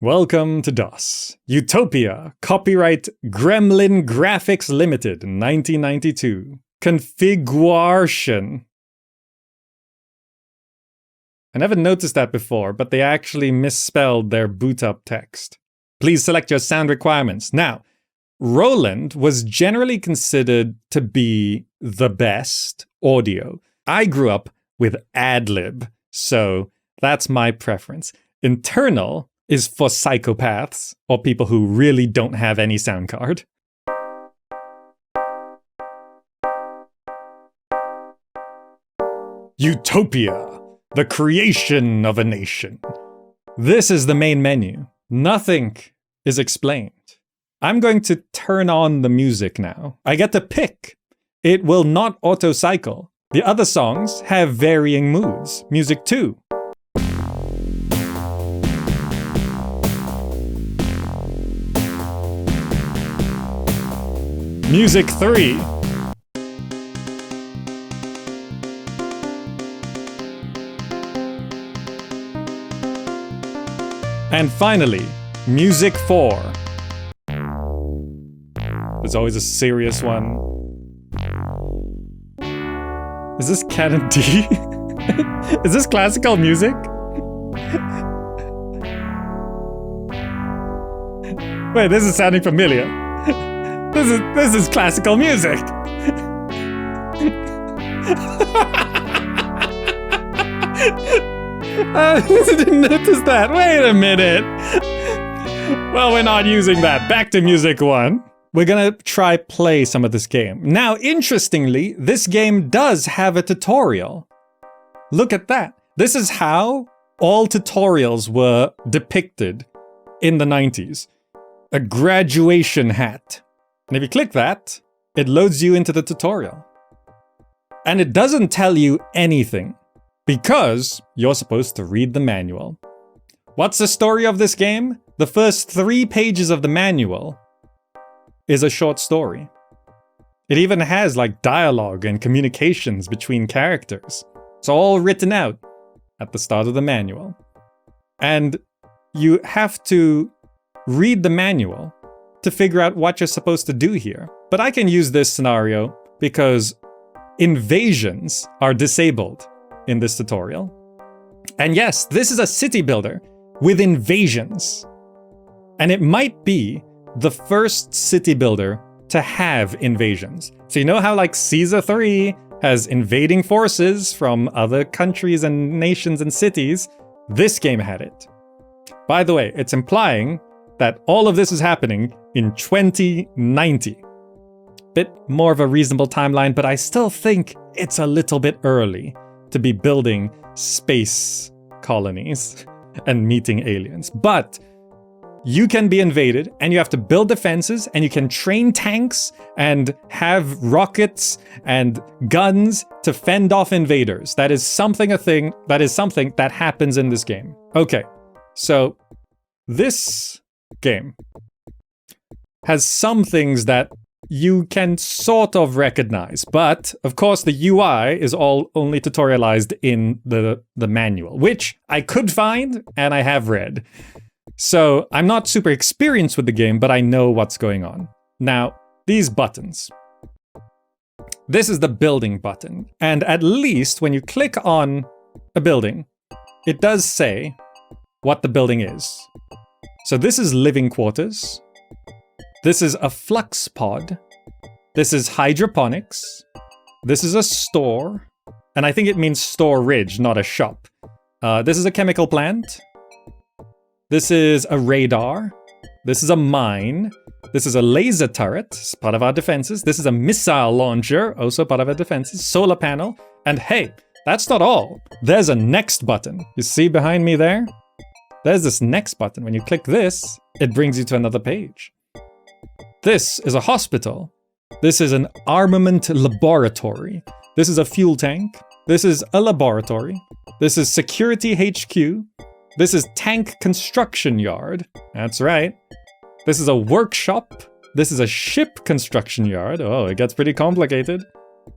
Welcome to DOS. Utopia. Copyright Gremlin Graphics Limited, 1992. Configuration. I never noticed that before, but they actually misspelled their boot up text. Please select your sound requirements. Now, Roland was generally considered to be the best audio. I grew up with ad-lib, so that's my preference. Internal is for psychopaths or people who really don't have any sound card. Utopia, the creation of a nation. This is the main menu. Nothing is explained. I'm going to turn on the music now. I get to pick. It will not auto-cycle. The other songs have varying moods. Music 2. Music 3. And finally, Music 4. There's always a serious one. Is this Canon D? Is this classical music? Wait, this is sounding familiar. This is classical music. I didn't notice that. Wait a minute. Well, we're not using that. Back to music 1. We're gonna try play some of this game. Now, interestingly, this game does have a tutorial. Look at that. This is how all tutorials were depicted in the 90s. A graduation hat. And if you click that, it loads you into the tutorial. And it doesn't tell you anything, because you're supposed to read the manual. What's the story of this game? The first 3 pages of the manual is a short story. It even has like dialogue and communications between characters. It's all written out at the start of the manual. And you have to read the manual to figure out what you're supposed to do here. But I can use this scenario because invasions are disabled in this tutorial. And yes, this is a city builder with invasions. And it might be the first city builder to have invasions. So you know how like Caesar 3 has invading forces from other countries and nations and cities? This game had it. By the way, it's implying that all of this is happening in 2090. Bit more of a reasonable timeline, but I still think it's a little bit early to be building space colonies and meeting aliens. But you can be invaded and you have to build defenses and you can train tanks and have rockets and guns to fend off invaders. That is something that happens in this game. Okay, so this game has some things that you can sort of recognize, but of course the UI is all only tutorialized in the manual, which I could find and I have read. So I'm not super experienced with the game, but I know what's going on. Now, these buttons. This is the building button, and at least when you click on a building, it does say what the building is. So this is living quarters. This is a flux pod. This is hydroponics. This is a store. And I think it means storage, not a shop. This is a chemical plant. This is a radar. This is a mine. This is a laser turret, it's part of our defenses. This is a missile launcher, also part of our defenses. Solar panel. And hey, that's not all. There's a next button. You see behind me there? There's this next button. When you click this, it brings you to another page. This is a hospital. This is an armament laboratory. This is a fuel tank. This is a laboratory. This is security HQ. This is tank construction yard. That's right. This is a workshop. This is a ship construction yard. Oh, it gets pretty complicated.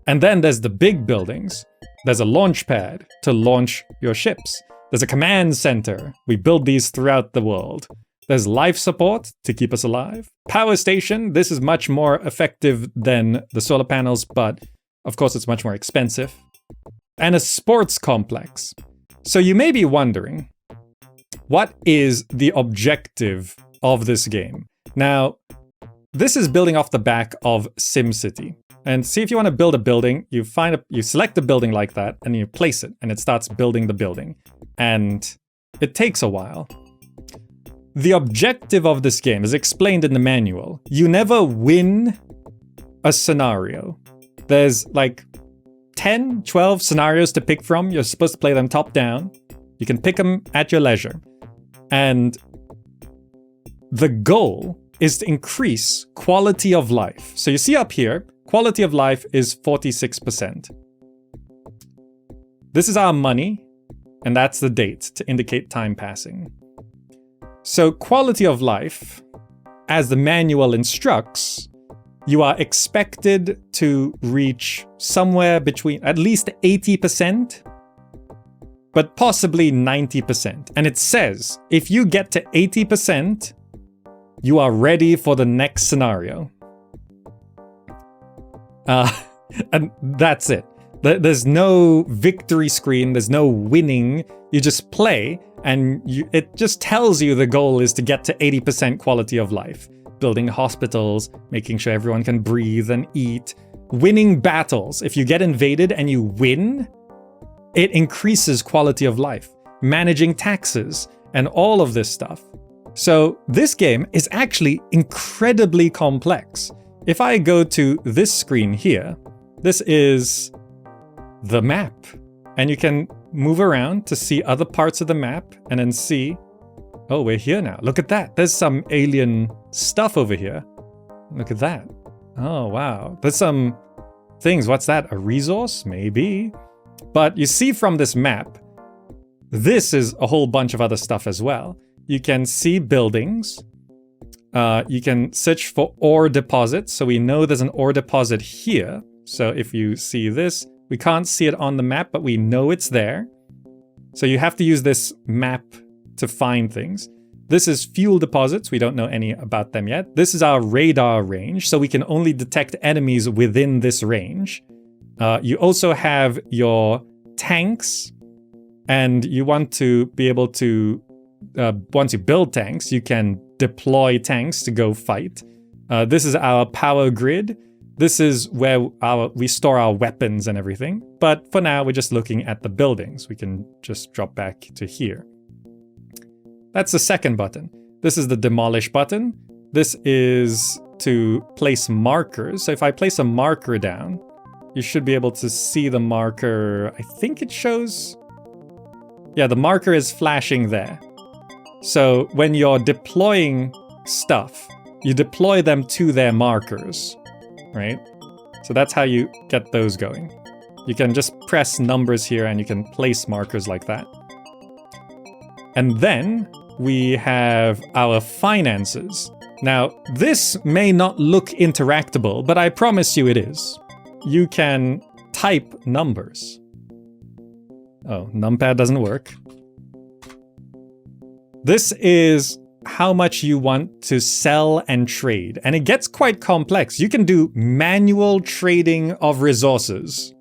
And then there's the big buildings. There's a launch pad to launch your ships. There's a command center. We build these throughout the world. There's life support to keep us alive. Power station, this is much more effective than the solar panels, but of course it's much more expensive. And a sports complex. So you may be wondering, what is the objective of this game? Now, this is building off the back of SimCity. And see, if you want to build a building, you select a building like that, and you place it, and it starts building the building. And it takes a while. The objective of this game is explained in the manual. You never win a scenario. There's like 10, 12 scenarios to pick from. You're supposed to play them top down. You can pick them at your leisure. And the goal is to increase quality of life. So you see up here, quality of life is 46%. This is our money, and that's the date to indicate time passing. So quality of life, as the manual instructs, you are expected to reach somewhere between at least 80%, but possibly 90%. And it says, if you get to 80%, you are ready for the next scenario. And that's it. There's no victory screen, there's no winning. You just play, and it just tells you the goal is to get to 80% quality of life. Building hospitals, making sure everyone can breathe and eat. Winning battles. If you get invaded and you win, it increases quality of life. Managing taxes, and all of this stuff. So this game is actually incredibly complex. If I go to this screen here, this is the map. And you can move around to see other parts of the map and then see, oh, we're here now. Look at that. There's some alien stuff over here. Look at that. Oh, wow. There's some things. What's that? A resource? Maybe. But you see from this map, this is a whole bunch of other stuff as well. You can see buildings. You can search for ore deposits. So we know there's an ore deposit here. So if you see this, we can't see it on the map, but we know it's there. So you have to use this map to find things. This is fuel deposits. We don't know any about them yet. This is our radar range, so we can only detect enemies within this range. You also have your tanks, and you want to be able to, once you build tanks, you can deploy tanks to go fight. This is our power grid. This is where we store our weapons and everything. But for now, we're just looking at the buildings. We can just drop back to here. That's the second button. This is the demolish button. This is to place markers. So if I place a marker down, you should be able to see the marker. I think it shows... Yeah, the marker is flashing there. So when you're deploying stuff, you deploy them to their markers. Right? So that's how you get those going. You can just press numbers here and you can place markers like that. And then we have our finances. Now, this may not look interactable, but I promise you it is. You can type numbers. Oh, numpad doesn't work. This is how much you want to sell and trade. And it gets quite complex. You can do manual trading of resources.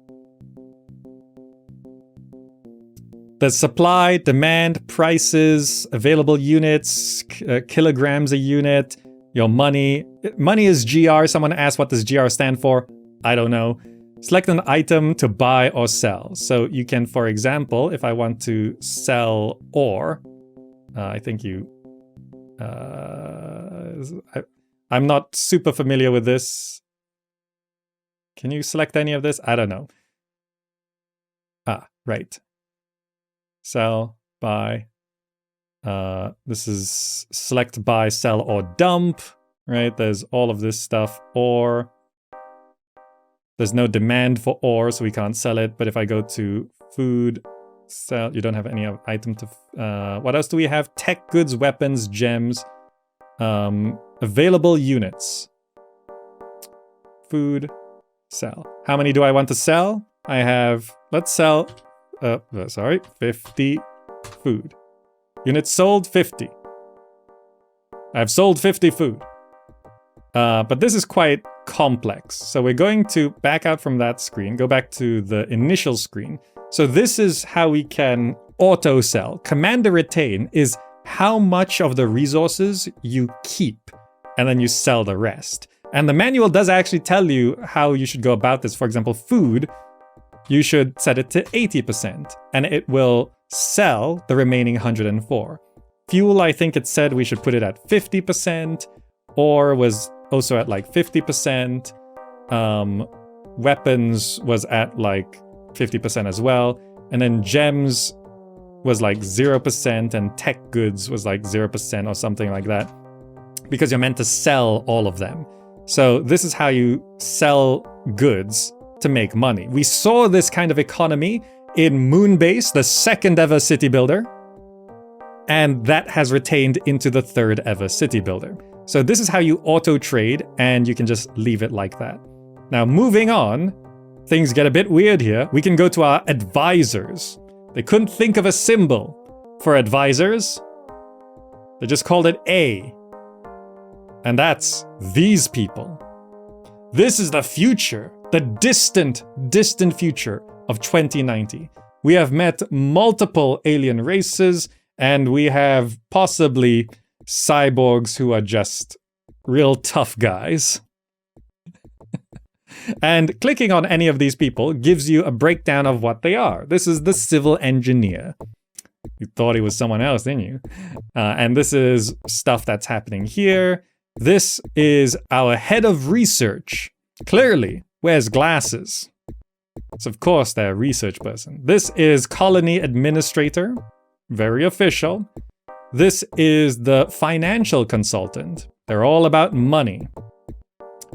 There's supply, demand, prices, available units, kilograms a unit, your money. Money is GR. Someone asked, what does GR stand for? I don't know. Select an item to buy or sell. So you can, for example, if I want to sell ore, I think you... I'm not super familiar with this. Can you select any of this? I don't know. Ah, right. Sell, buy. This is select, buy, sell, or dump. Right? There's all of this stuff. Or there's no demand for ore, so we can't sell it. But if I go to food, sell, you don't have any item to... what else do we have? Tech goods, weapons, gems. Available units. Food, sell. How many do I want to sell? I have... Let's sell... 50 food. Units sold, 50. I've sold 50 food. But this is quite complex. So we're going to back out from that screen, go back to the initial screen. So this is how we can auto sell. Command to retain is how much of the resources you keep, and then you sell the rest. And the manual does actually tell you how you should go about this. For example, food, you should set it to 80%, and it will sell the remaining 104. Fuel, I think it said we should put it at 50%, or was also at like 50%. Weapons was at like 50% as well. And then gems was like 0%, and tech goods was like 0% or something like that, because you're meant to sell all of them. So this is how you sell goods to make money. We saw this kind of economy in Moonbase, the second ever city builder, and that has retained into the third ever city builder. So this is how you auto trade, and you can just leave it like that. Now moving on, things get a bit weird here. We can go to our advisors. They couldn't think of a symbol for advisors. They just called it A. And that's these people. This is the future, the distant, distant future of 2090. We have met multiple alien races, and we have possibly cyborgs who are just real tough guys. And clicking on any of these people gives you a breakdown of what they are. This is the civil engineer. You thought he was someone else, didn't you? And this is stuff that's happening here. This is our head of research. Clearly wears glasses. So of course they're a research person. This is colony administrator. Very official. This is the financial consultant. They're all about money.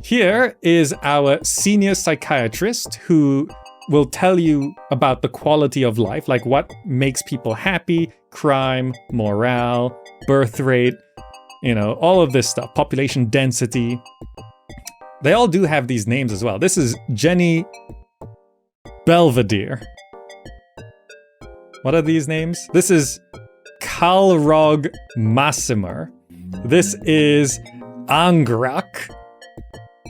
Here is our senior psychiatrist, who will tell you about the quality of life, like what makes people happy, crime, morale, birth rate, you know, all of this stuff, population density. They all do have these names as well. This is Jenny Belvedere. What are these names? This is Kalrog Massimer. This is Angrak.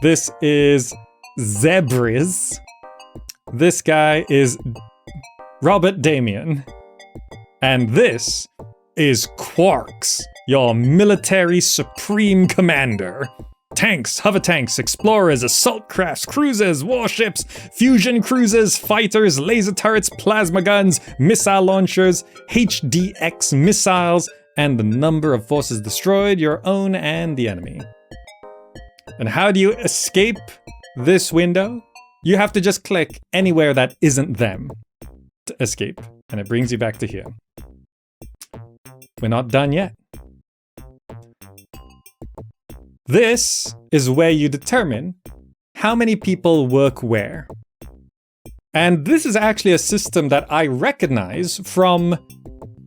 This is Zebris. This guy is Robert Damien. And this is Quarks, your military supreme commander. Tanks, hover tanks, explorers, assault crafts, cruisers, warships, fusion cruisers, fighters, laser turrets, plasma guns, missile launchers, HDX missiles, and the number of forces destroyed, your own and the enemy. And how do you escape this window? You have to just click anywhere that isn't them to escape, and it brings you back to here. We're not done yet. This is where you determine how many people work where. And this is actually a system that I recognize from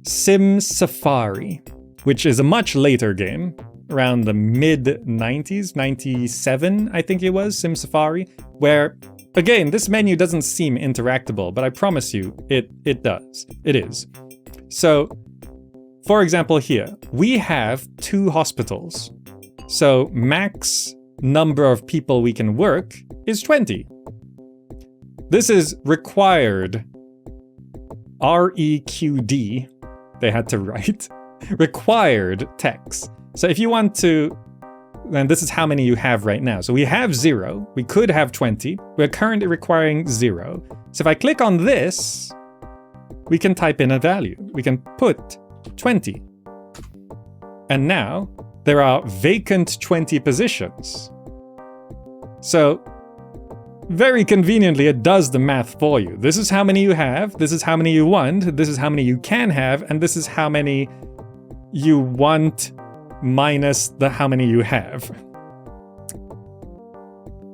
Sim Safari, which is a much later game, around the mid-90s, 97, I think it was, Sim Safari, where, again, this menu doesn't seem interactable, but I promise you, it does. It is. So, for example here, we have 2 hospitals. So max number of people we can work is 20. This is required. REQD, they had to write. Required text. So if you want to, then this is how many you have right now. So we have 0, we could have 20, we're currently requiring 0. So if I click on this, we can type in a value. We can put 20. And now there are vacant 20 positions. So very conveniently, it does the math for you. This is how many you have, this is how many you want, this is how many you can have, and this is how many you want minus the how many you have.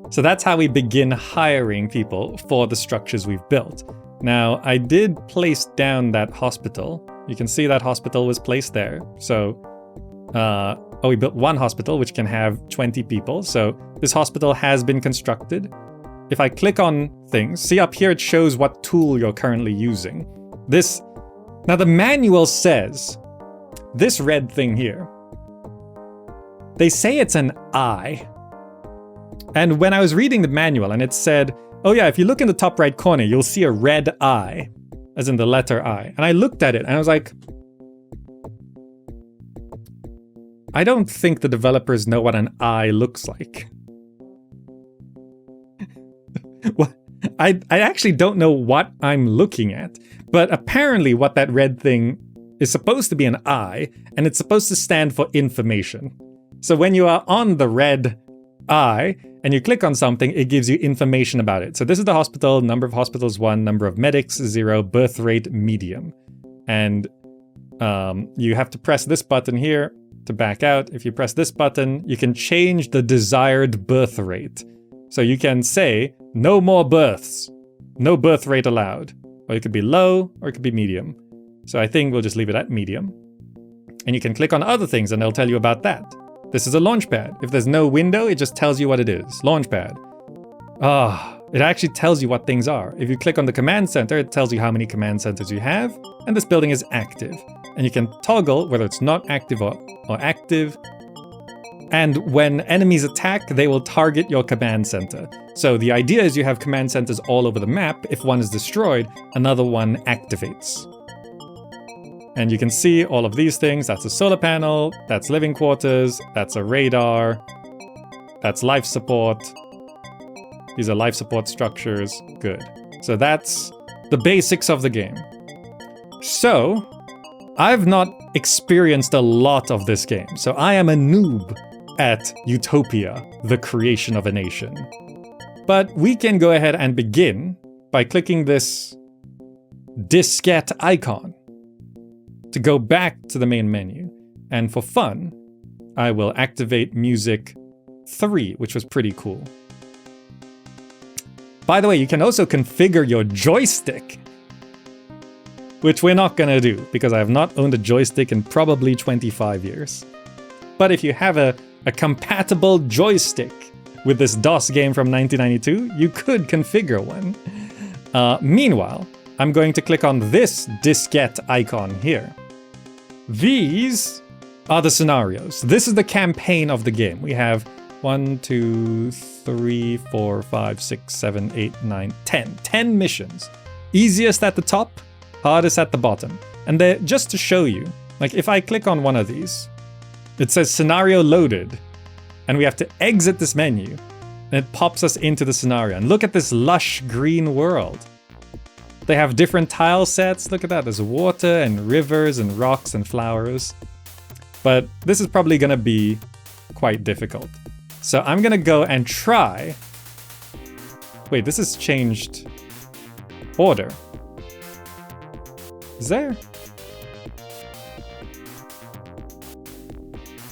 So that's how we begin hiring people for the structures we've built. Now, I did place down that hospital. You can see that hospital was placed there. So, we built one hospital, which can have 20 people. So this hospital has been constructed. If I click on things, see up here, it shows what tool you're currently using. Now the manual says, this red thing here, They say it's an eye. And when I was reading the manual and it said, oh yeah, if you look in the top right corner, you'll see a red eye, as in the letter I. And I looked at it and I was like, I don't think the developers know what an eye looks like. What? I actually don't know what I'm looking at, but apparently what that red thing is supposed to be an eye, and it's supposed to stand for information. So when you are on the red eye and you click on something, it gives you information about it. So this is the hospital, number of hospitals 1, number of medics 0, birth rate medium. And you have to press this button here to back out. If you press this button, you can change the desired birth rate. So you can say, no more births, no birth rate allowed. Or it could be low, or it could be medium. So I think we'll just leave it at medium. And you can click on other things and they'll tell you about that. This is a launchpad. If there's no window, it just tells you what it is. Launchpad. It actually tells you what things are. If you click on the command center, it tells you how many command centers you have, and this building is active. And you can toggle whether it's not active or active. And when enemies attack, they will target your command center. So the idea is you have command centers all over the map. If one is destroyed, another one activates. And you can see all of these things. That's a solar panel, that's living quarters, that's a radar, that's life support. These are life support structures. Good. So that's the basics of the game. So, I've not experienced a lot of this game, so I am a noob at Utopia, the creation of a nation. But we can go ahead and begin by clicking this diskette icon to go back to the main menu. And for fun, I will activate music 3, which was pretty cool. By the way, you can also configure your joystick, which we're not gonna do because I have not owned a joystick in probably 25 years. But if you have a compatible joystick with this DOS game from 1992, you could configure one. Meanwhile, I'm going to click on this diskette icon here. These are the scenarios. This is the campaign of the game. We have 1, 2, 3, 4, 5, 6, 7, 8, 9, 10. 10 missions. Easiest at the top, hardest at the bottom. And just to show you, like if I click on one of these, it says scenario loaded, and we have to exit this menu, and it pops us into the scenario. And look at this lush green world. They have different tile sets. Look at that. There's water and rivers and rocks and flowers. But this is probably going to be quite difficult. So I'm going to go and try. Wait, this has changed order. Is there?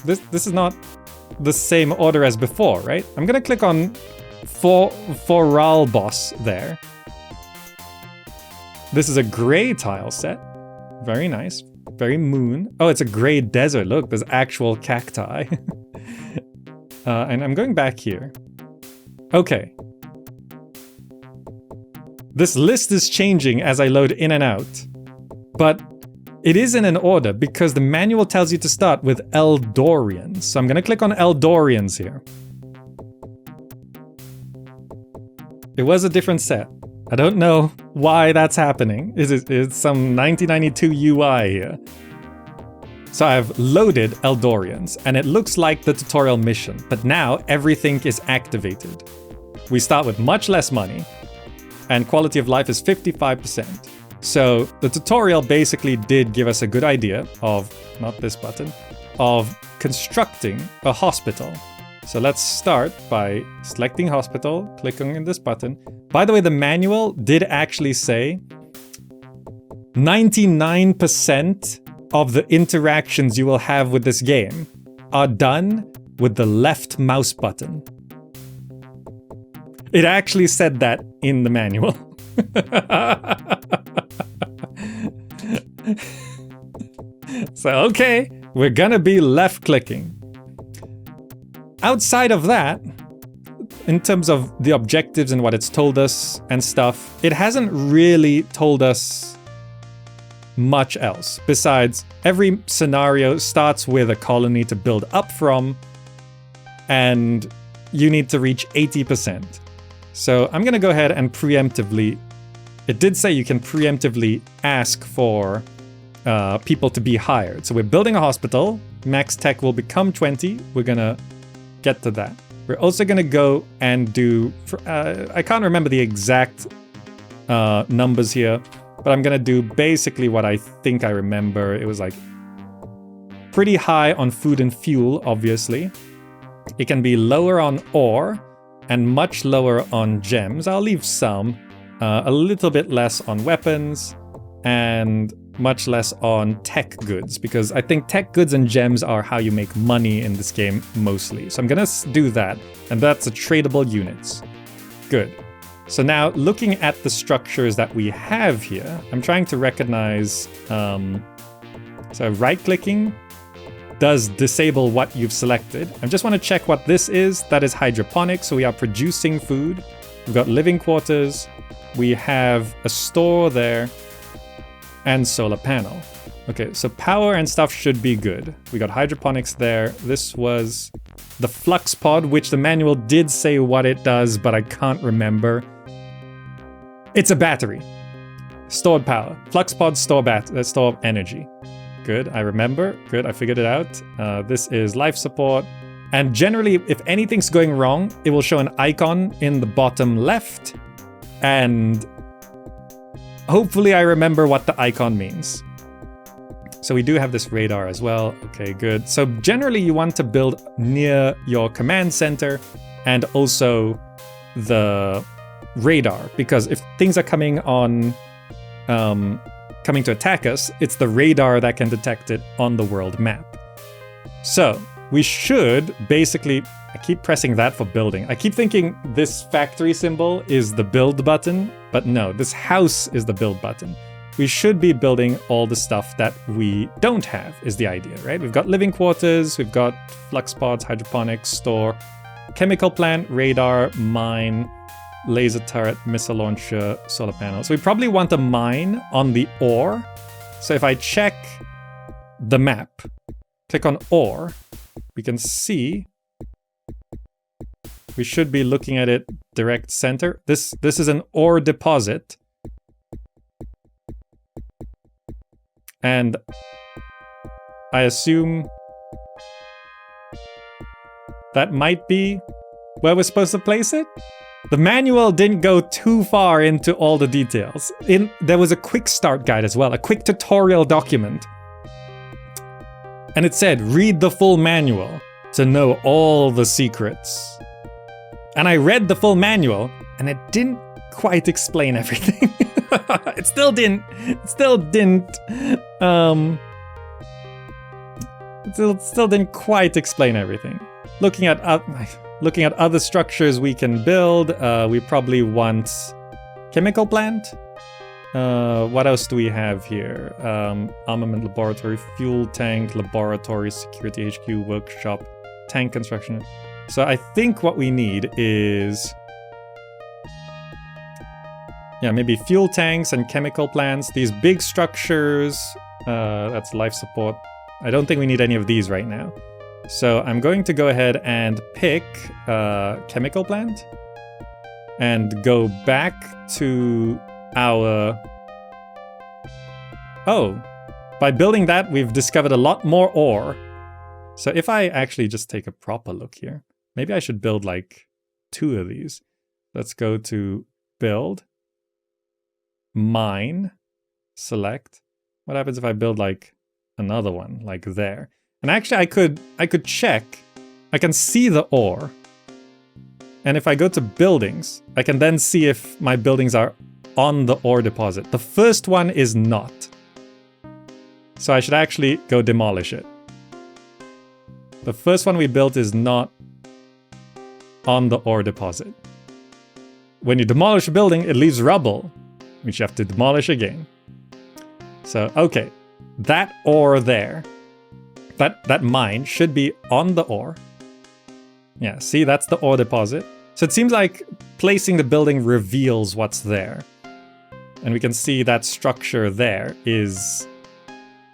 This is not the same order as before, right? I'm going to click on Foral Boss there. This is a gray tile set. Very nice. Very moon. Oh, it's a gray desert. Look, there's actual cacti. And I'm going back here. Okay. This list is changing as I load in and out. But it is in an order because the manual tells you to start with Eldorians. So I'm going to click on Eldorians here. It was a different set. I don't know why that's happening. It's some 1992 UI here. So I've loaded Eldorians, and it looks like the tutorial mission, but now everything is activated. We start with much less money, and quality of life is 55%. So the tutorial basically did give us a good idea of, not this button, of constructing a hospital. So let's start by selecting hospital, clicking on this button. By the way, the manual did actually say 99% of the interactions you will have with this game are done with the left mouse button. It actually said that in the manual. So, okay, we're gonna be left clicking. Outside of that, in terms of the objectives and what it's told us and stuff, it hasn't really told us much else. Besides, every scenario starts with a colony to build up from, and you need to reach 80%. So I'm gonna go ahead and preemptively, it did say you can preemptively ask for people to be hired. So we're building a hospital, max tech will become 20, we're gonna get to that. We're also gonna go and do, I can't remember the exact numbers here, but I'm gonna do basically what I think I remember. It was like pretty high on food and fuel, obviously. It can be lower on ore and much lower on gems. I'll leave some, a little bit less on weapons and much less on tech goods, because I think tech goods and gems are how you make money in this game mostly. So I'm gonna do that, and that's a tradable units. Good. So now looking at the structures that we have here, I'm trying to recognize, so right-clicking does disable what you've selected. I just want to check what this is. That is hydroponics, so we are producing food. We've got living quarters, we have a store there, and solar panel. Okay, so power and stuff should be good. We got hydroponics there. This was the flux pod, which the manual did say what it does, but I can't remember. It's a battery. Stored power. Flux pod, store energy. Good, I remember. Good, I figured it out. This is life support. And generally, if anything's going wrong, it will show an icon in the bottom left. And hopefully I remember what the icon means. So we do have this radar as well. Okay, good. So generally you want to build near your command center and also the radar, because if things are coming on, coming to attack us, it's the radar that can detect it on the world map. So we should basically, I keep pressing that for building. I keep thinking this factory symbol is the build button, but no, this house is the build button. We should be building all the stuff that we don't have, is the idea, right? We've got living quarters, we've got flux pods, hydroponics, store, chemical plant, radar, mine, laser turret, missile launcher, solar panel. So we probably want a mine on the ore. So if I check the map, click on ore, we can see we should be looking at it direct center. This is an ore deposit. And I assume that might be where we're supposed to place it. The manual didn't go too far into all the details. There was a quick start guide as well, a quick tutorial document. And it said, read the full manual to know all the secrets. And I read the full manual, and it didn't quite explain everything. It still didn't quite explain everything. Looking at other structures we can build, we probably want chemical plant. What else do we have here? Armament laboratory, fuel tank, laboratory, security HQ, workshop, tank construction. So I think what we need is, yeah, maybe fuel tanks and chemical plants. These big structures, that's life support. I don't think we need any of these right now. So I'm going to go ahead and pick chemical plant and go back to our... Oh, by building that, we've discovered a lot more ore. So if I actually just take a proper look here, maybe I should build like 2 of these. Let's go to build, mine, select. What happens if I build like another one, like there? And actually I could check, I can see the ore. And if I go to buildings, I can then see if my buildings are on the ore deposit. The first one is not. So I should actually go demolish it. The first one we built is not on the ore deposit. When you demolish a building, it leaves rubble, which you have to demolish again. So, okay, that ore there, that mine should be on the ore. Yeah, see, that's the ore deposit. So it seems like placing the building reveals what's there. And we can see that structure there is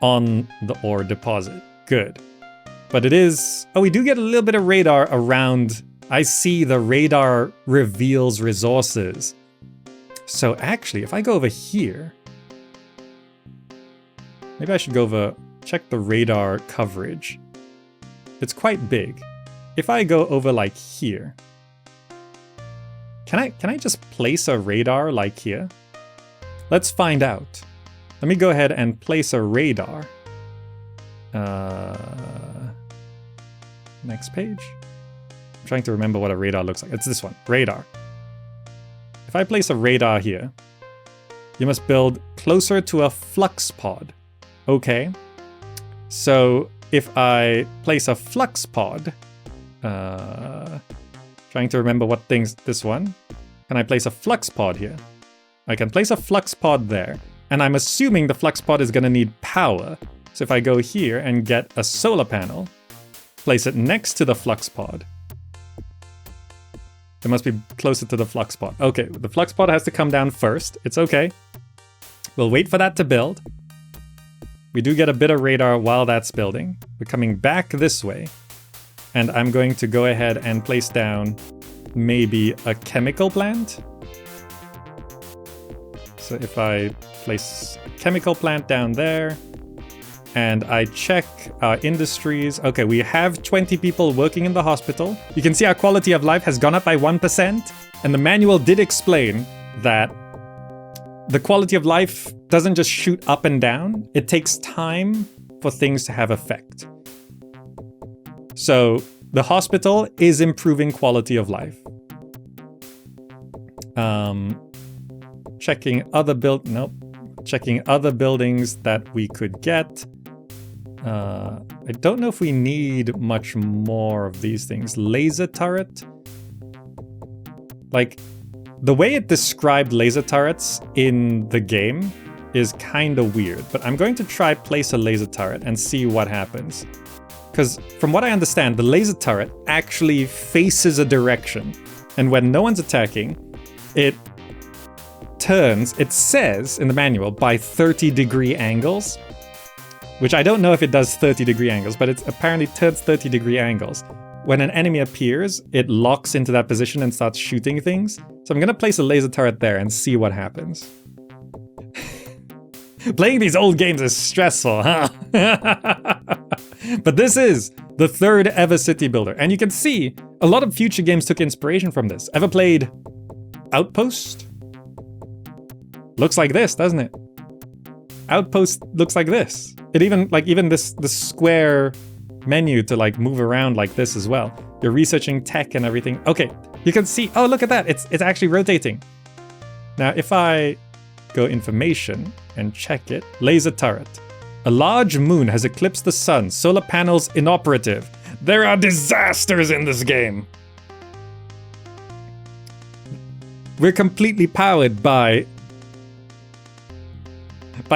on the ore deposit. Good. But it is... Oh, we do get a little bit of radar around... I see the radar reveals resources. So actually, if I go over here... Maybe I should go over... Check the radar coverage. It's quite big. If I go over like here... Can I just place a radar like here? Let's find out. Let me go ahead and place a radar. Next page. I'm trying to remember what a radar looks like. It's this one, radar. If I place a radar here, you must build closer to a flux pod. Okay. So if I place a flux pod, trying to remember what things, this one. Can I place a flux pod here? I can place a flux pod there. And I'm assuming the flux pod is gonna need power. So if I go here and get a solar panel, place it next to the flux pod. It must be closer to the flux pod. Okay, the flux pod has to come down first. It's okay. We'll wait for that to build. We do get a bit of radar while that's building. We're coming back this way. And I'm going to go ahead and place down maybe a chemical plant. So if I place a chemical plant down there, and I check our industries. Okay, we have 20 people working in the hospital. You can see our quality of life has gone up by 1%. And the manual did explain that the quality of life doesn't just shoot up and down. It takes time for things to have effect. So the hospital is improving quality of life. Checking other checking other buildings that we could get. I don't know if we need much more of these things. Laser turret. Like, the way it described laser turrets in the game is kind of weird, but I'm going to try place a laser turret and see what happens. Because from what I understand, the laser turret actually faces a direction, and when no one's attacking, it turns, it says in the manual, by 30-degree angles, which I don't know if it does 30-degree angles, but it apparently turns 30-degree angles. When an enemy appears, it locks into that position and starts shooting things. So I'm going to place a laser turret there and see what happens. Playing these old games is stressful, huh? But this is the third ever city builder. And you can see a lot of future games took inspiration from this. Ever played Outpost? Looks like this, doesn't it? Outpost looks like this. It even this square menu to like move around like this as well. You're researching tech and everything. Okay, you can see, oh, look at that. It's actually rotating. Now, if I go information and check it, laser turret. A large moon has eclipsed the sun. Solar panels inoperative. There are disasters in this game. We're completely powered by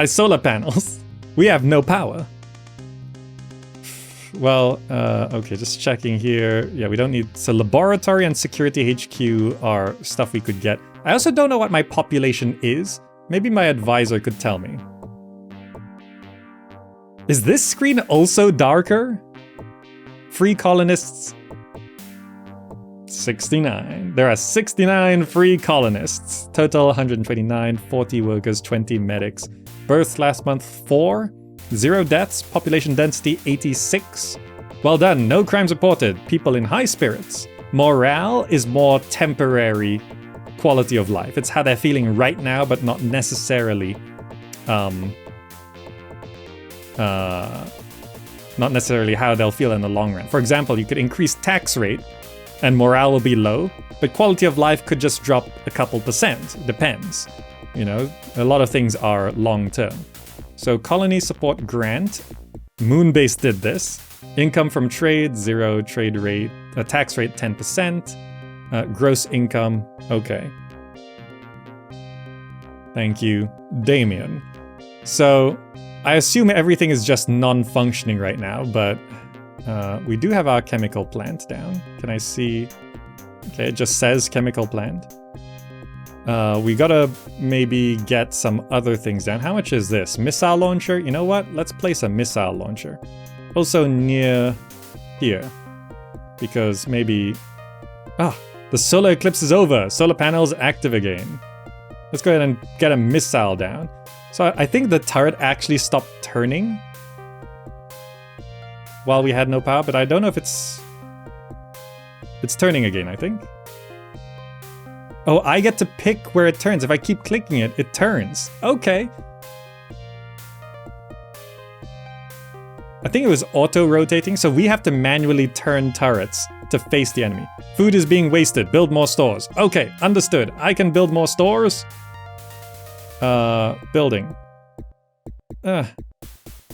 solar panels. We have no power. Well, okay, just checking here. Yeah, we don't need... So laboratory and security HQ are stuff we could get. I also don't know what my population is. Maybe my advisor could tell me. Is this screen also darker? Free colonists. 69. There are 69 free colonists. Total 129, 40 workers, 20 medics. Births last month 4. 0 deaths. Population density 86. Well done. No crimes reported. People in high spirits. Morale is more temporary quality of life. It's how they're feeling right now, but not necessarily how they'll feel in the long run. For example, you could increase tax rate and morale will be low, but quality of life could just drop a couple percent. It depends. You know, a lot of things are long term. So colony support grant. Moonbase did this. Income from trade, 0. Trade rate, tax rate 10%. Gross income, okay. Thank you, Damien. So I assume everything is just non-functioning right now, but we do have our chemical plant down. Can I see? Okay, it just says chemical plant. We gotta maybe get some other things down. How much is this? Missile launcher? You know what? Let's place a missile launcher. Also near here. Because maybe... Ah, the solar eclipse is over. Solar panels active again. Let's go ahead and get a missile down. So I think the turret actually stopped turning while we had no power, but I don't know if it's turning again, I think. Oh, I get to pick where it turns. If I keep clicking it, it turns. Okay. I think it was auto-rotating, so we have to manually turn turrets to face the enemy. Food is being wasted. Build more stores. Okay, understood. I can build more stores. Building.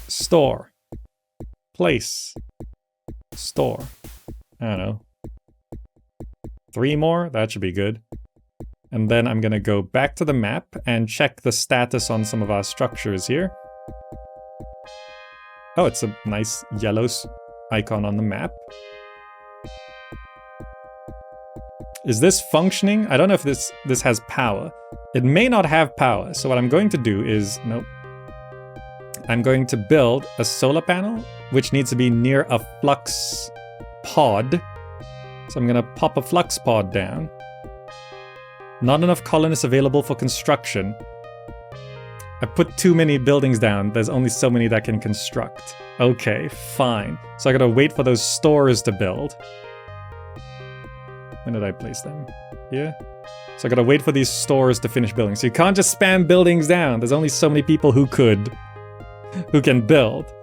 Store. Place. Store. I don't know. 3 more? That should be good. And then I'm gonna go back to the map and check the status on some of our structures here. Oh, it's a nice yellow icon on the map. Is this functioning? I don't know if this has power. It may not have power, so what I'm going to do is... Nope. I'm going to build a solar panel, which needs to be near a flux pod. So I'm gonna pop a flux pod down. Not enough colonists available for construction. I put too many buildings down. There's only so many that can construct. Okay, fine. So I gotta wait for those stores to build. When did I place them? Here? So I gotta wait for these stores to finish building. So you can't just spam buildings down. There's only so many people who can build.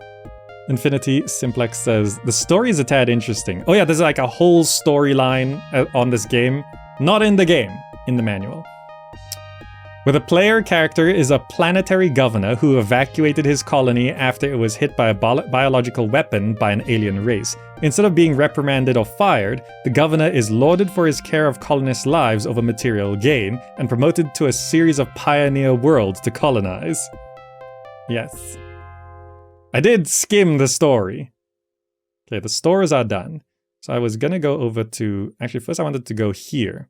Infinity Simplex says, the story is a tad interesting. Oh yeah, there's like a whole storyline on this game. Not in the game, in the manual. Where the player character is a planetary governor who evacuated his colony after it was hit by a biological weapon by an alien race. Instead of being reprimanded or fired, the governor is lauded for his care of colonists' lives over material gain and promoted to a series of pioneer worlds to colonize. Yes. I did skim the story. Okay, the stores are done. So I was gonna go over to... Actually, first I wanted to go here.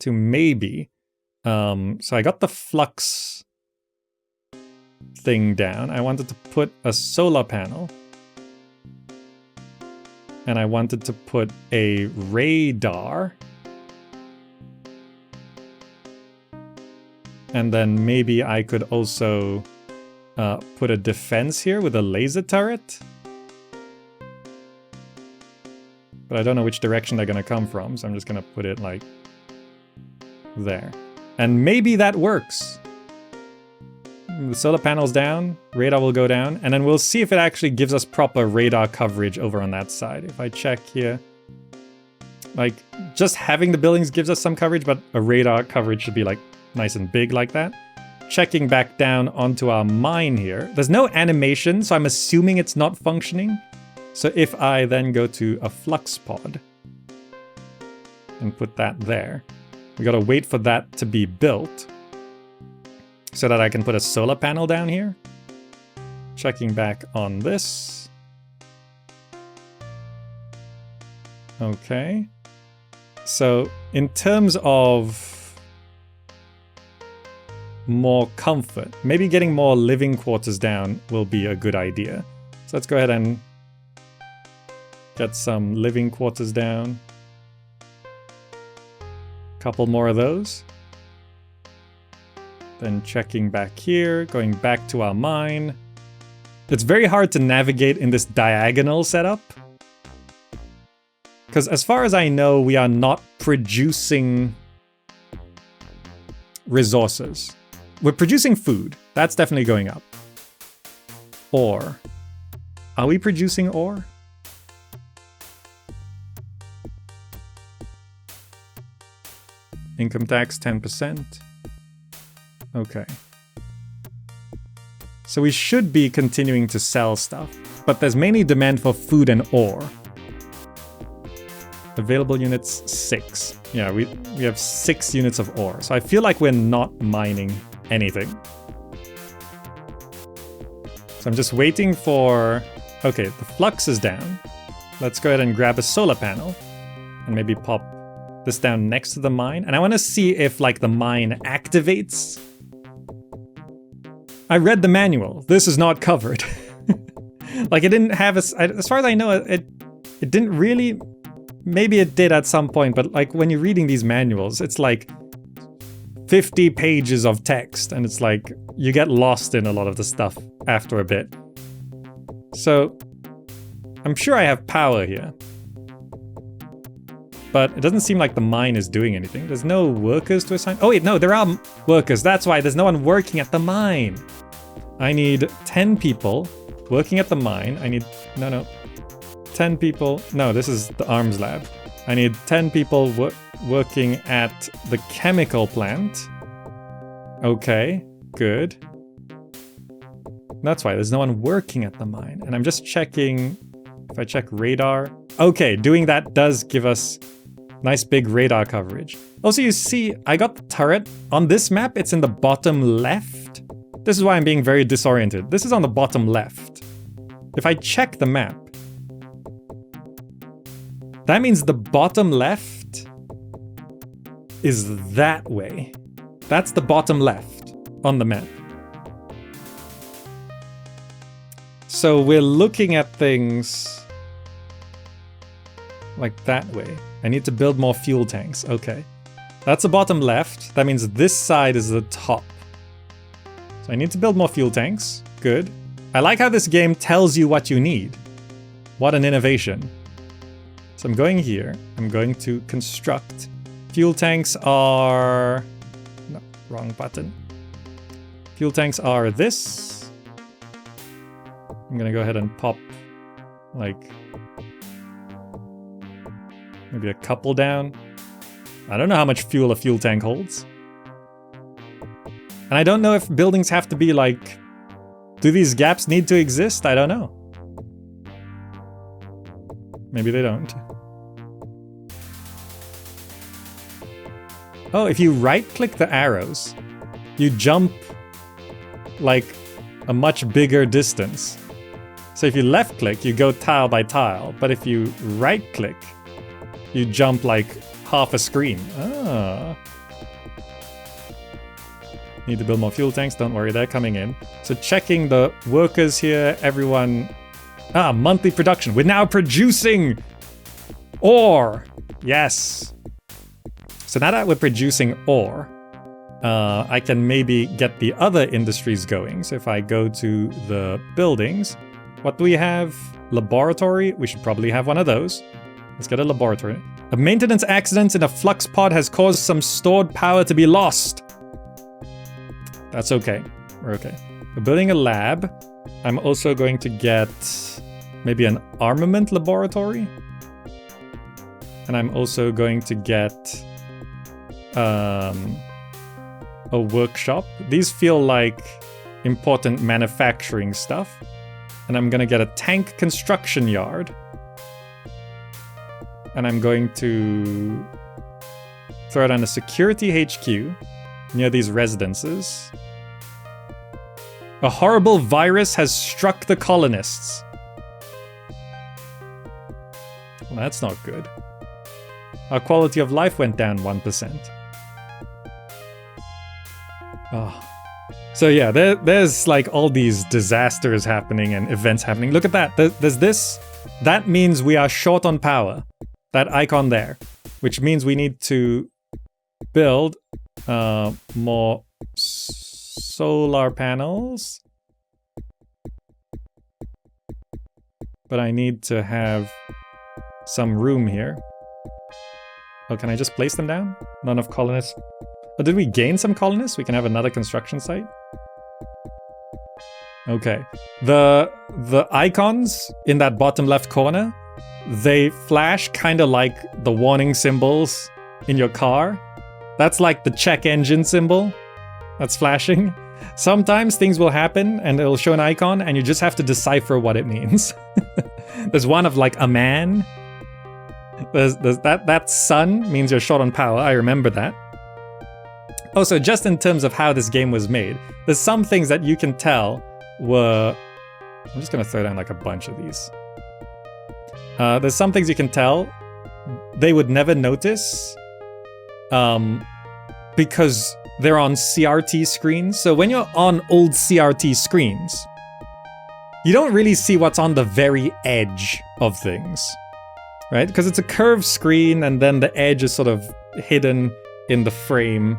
To maybe... so I got the flux thing down. I wanted to put a solar panel. And I wanted to put a radar. And then maybe I could also... put a defense here with a laser turret. But I don't know which direction they're gonna come from, so I'm just gonna put it like there. And maybe that works. The solar panel's down, radar will go down, and then we'll see if it actually gives us proper radar coverage over on that side. If I check here, like just having the buildings gives us some coverage, but a radar coverage should be like nice and big like that. Checking back down onto our mine here. There's no animation, so I'm assuming it's not functioning. So if I then go to a flux pod and put that there, we gotta wait for that to be built so that I can put a solar panel down here. Checking back on this. Okay. So in terms of more comfort, maybe getting more living quarters down will be a good idea. So let's go ahead and get some living quarters down. Couple more of those. Then checking back here, going back to our mine. It's very hard to navigate in this diagonal setup. Because as far as I know, we are not producing resources. We're producing food. That's definitely going up. Ore. Are we producing ore? Income tax 10%. Okay. So we should be continuing to sell stuff, but there's mainly demand for food and ore. Available units 6. Yeah, we have 6 units of ore. So I feel like we're not mining anything. So I'm just waiting for... Okay, the flux is down. Let's go ahead and grab a solar panel and maybe pop this down next to the mine. And I want to see if like the mine activates. I read the manual. This is not covered. Like it didn't have as far as I know, it didn't really. Maybe it did at some point, but like when you're reading these manuals, it's like 50 pages of text, and it's like you get lost in a lot of the stuff after a bit. So I'm sure I have power here, but it doesn't seem like the mine is doing anything. There's no workers to assign. Oh wait, no, there are workers. That's why there's no one working at the mine. I need 10 people working at the mine. I need, no. 10 people. No, this is the arms lab. I need 10 people working at the chemical plant. Okay, good. That's why there's no one working at the mine. And I'm just checking if I check radar. Okay, doing that does give us nice big radar coverage. Also, you see, I got the turret. On this map, it's in the bottom left. This is why I'm being very disoriented. This is on the bottom left. If I check the map, that means the bottom left is that way. That's the bottom left on the map. So we're looking at things like that way. I need to build more fuel tanks. Okay. That's the bottom left. That means this side is the top. So I need to build more fuel tanks. Good. I like how this game tells you what you need. What an innovation. So I'm going here. I'm going to construct. Fuel tanks are... No, wrong button. Fuel tanks are this. I'm gonna go ahead and pop, like, maybe a couple down. I don't know how much fuel a fuel tank holds. And I don't know if buildings have to be like... Do these gaps need to exist? I don't know. Maybe they don't. Oh, if you right-click the arrows, you jump like a much bigger distance. So if you left-click, you go tile by tile. But if you right-click, you jump like half a screen. Ah. Need to build more fuel tanks. Don't worry, they're coming in. So checking the workers here, everyone... Ah, monthly production. We're now producing ore. Yes. So now that we're producing ore, I can maybe get the other industries going. So if I go to the buildings, what do we have? Laboratory. We should probably have one of those. Let's get a laboratory. A maintenance accident in a flux pod has caused some stored power to be lost. That's okay. We're okay. We're building a lab. I'm also going to get maybe an armament laboratory. And I'm also going to get a workshop. These feel like important manufacturing stuff. And I'm gonna get a tank construction yard. And I'm going to throw down a security HQ near these residences. A horrible virus has struck the colonists. Well, that's not good. Our quality of life went down 1%. Oh. So yeah, there's like all these disasters happening and events happening. Look at that. There's this. That means we are short on power. That icon there. Which means we need to build more solar panels. But I need to have some room here. Oh, can I just place them down? None of colonists. Oh, did we gain some colonists? We can have another construction site. Okay. The icons in that bottom left corner, they flash kind of like the warning symbols in your car. That's like the check engine symbol that's flashing. Sometimes things will happen and it'll show an icon and you just have to decipher what it means. There's one of like a man. There's that sun means you're short on power. I remember that. Also, just in terms of how this game was made, there's some things that you can tell were... I'm just gonna throw down like a bunch of these. There's some things you can tell they would never notice because they're on CRT screens. So when you're on old CRT screens, you don't really see what's on the very edge of things, right? Because it's a curved screen and then the edge is sort of hidden in the frame.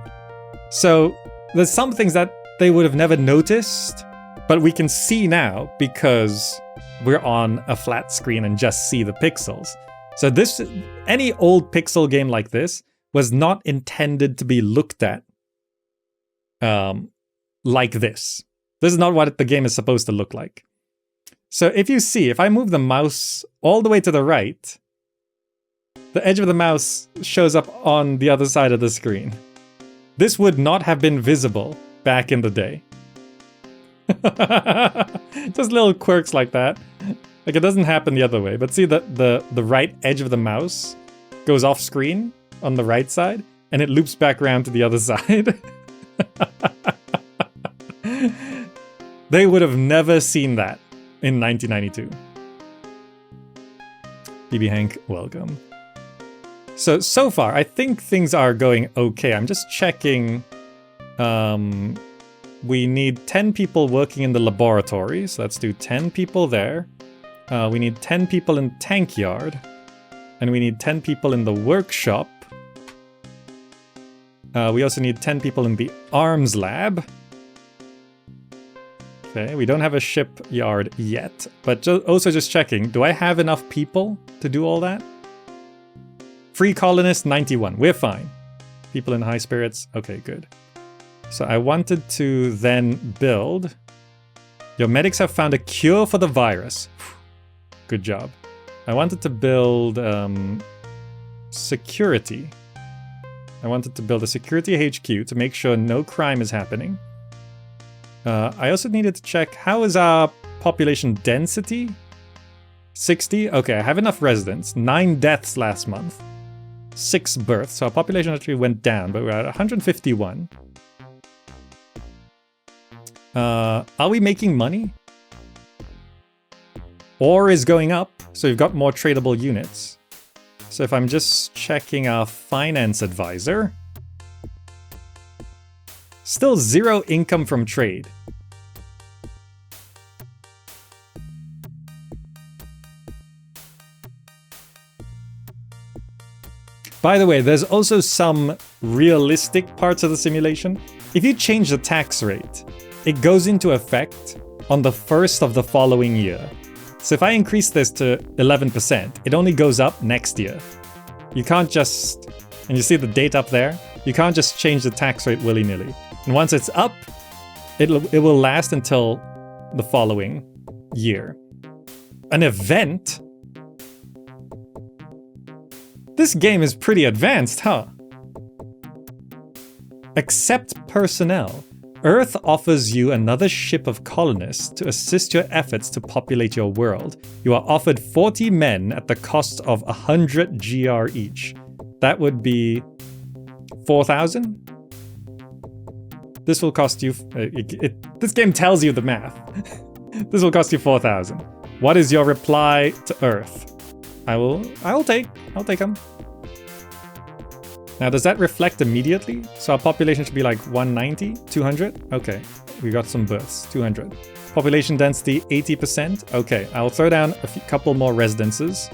So there's some things that they would have never noticed, but we can see now because we're on a flat screen and just see the pixels. So any old pixel game like this was not intended to be looked at like this. This is not what the game is supposed to look like. So if I move the mouse all the way to the right, the edge of the mouse shows up on the other side of the screen. This would not have been visible back in the day. Just little quirks like that. Like, it doesn't happen the other way, but see the right edge of the mouse goes off screen on the right side, and it loops back around to the other side. They would have never seen that in 1992. BB Hank, welcome. So far, I think things are going okay. I'm just checking. We need 10 people working in the laboratory, so let's do 10 people there. We need 10 people in tank yard, and we need 10 people in the workshop. We also need 10 people in the arms lab. Okay, we don't have a shipyard yet, but also just checking, do I have enough people to do all that? Free colonist 91, we're fine. People in high spirits, okay, good. So I wanted to then build. Your medics have found a cure for the virus. Good job. I wanted to build security. I wanted to build a security HQ to make sure no crime is happening. I also needed to check, how is our population density? 60? Okay, I have enough residents. 9 deaths last month. 6 births, so our population actually went down, but we're at 151. Are we making money? Ore is going up, so we've got more tradable units. So if I'm just checking our finance advisor, still 0 income from trade. By the way, there's also some realistic parts of the simulation. If you change the tax rate, it goes into effect on the 1st of the following year. So if I increase this to 11%, it only goes up next year. You can't just, and you see the date up there, you can't just change the tax rate willy-nilly. And once it's up, it will last until the following year. An event? This game is pretty advanced, huh? Accept personnel. Earth offers you another ship of colonists to assist your efforts to populate your world. You are offered 40 men at the cost of 100 GR each. That would be 4,000? This will cost you... this game tells you the math. This will cost you 4,000. What is your reply to Earth? I'll take them. Now, does that reflect immediately? So our population should be like 190, 200? Okay, we got some births, 200. Population density, 80%? Okay, I'll throw down a couple more residences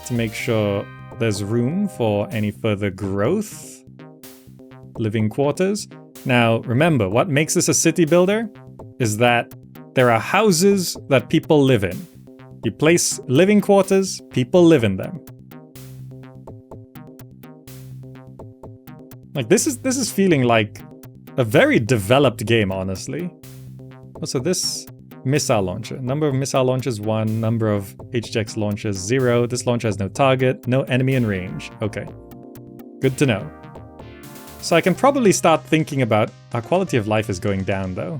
to make sure there's room for any further growth. Living quarters. Now, remember, what makes this a city builder is that there are houses that people live in. You place living quarters, people live in them. Like, this is feeling like a very developed game, honestly. Also, this missile launcher. Number of missile launchers, 1. Number of HGX launchers, 0. This launcher has no target, no enemy in range. Okay. Good to know. So I can probably start thinking about... Our quality of life is going down, though.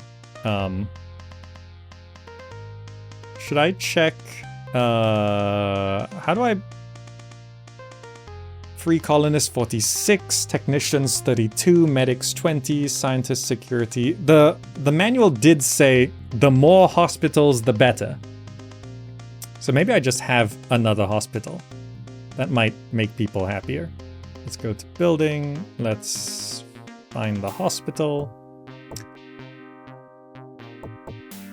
Should I check... how do I... Free colonists 46, technicians 32, medics 20, scientists security. The manual did say the more hospitals the better. So maybe I just have another hospital. That might make people happier. Let's go to building. Let's find the hospital.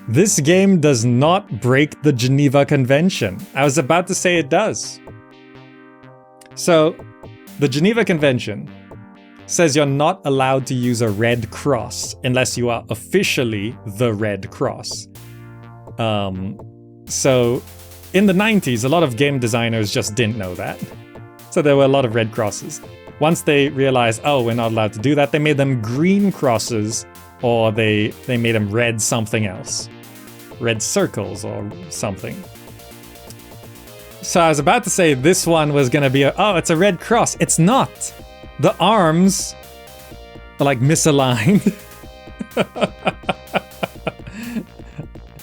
This game does not break the Geneva Convention. I was about to say it does. So, the Geneva Convention says you're not allowed to use a red cross unless you are officially the Red Cross. So, in the 90s, a lot of game designers just didn't know that. So there were a lot of red crosses. Once they realized, oh, we're not allowed to do that, they made them green crosses, or they made them red something else. Red circles or something. So I was about to say this one was gonna be oh, it's a red cross. It's not. The arms are like misaligned.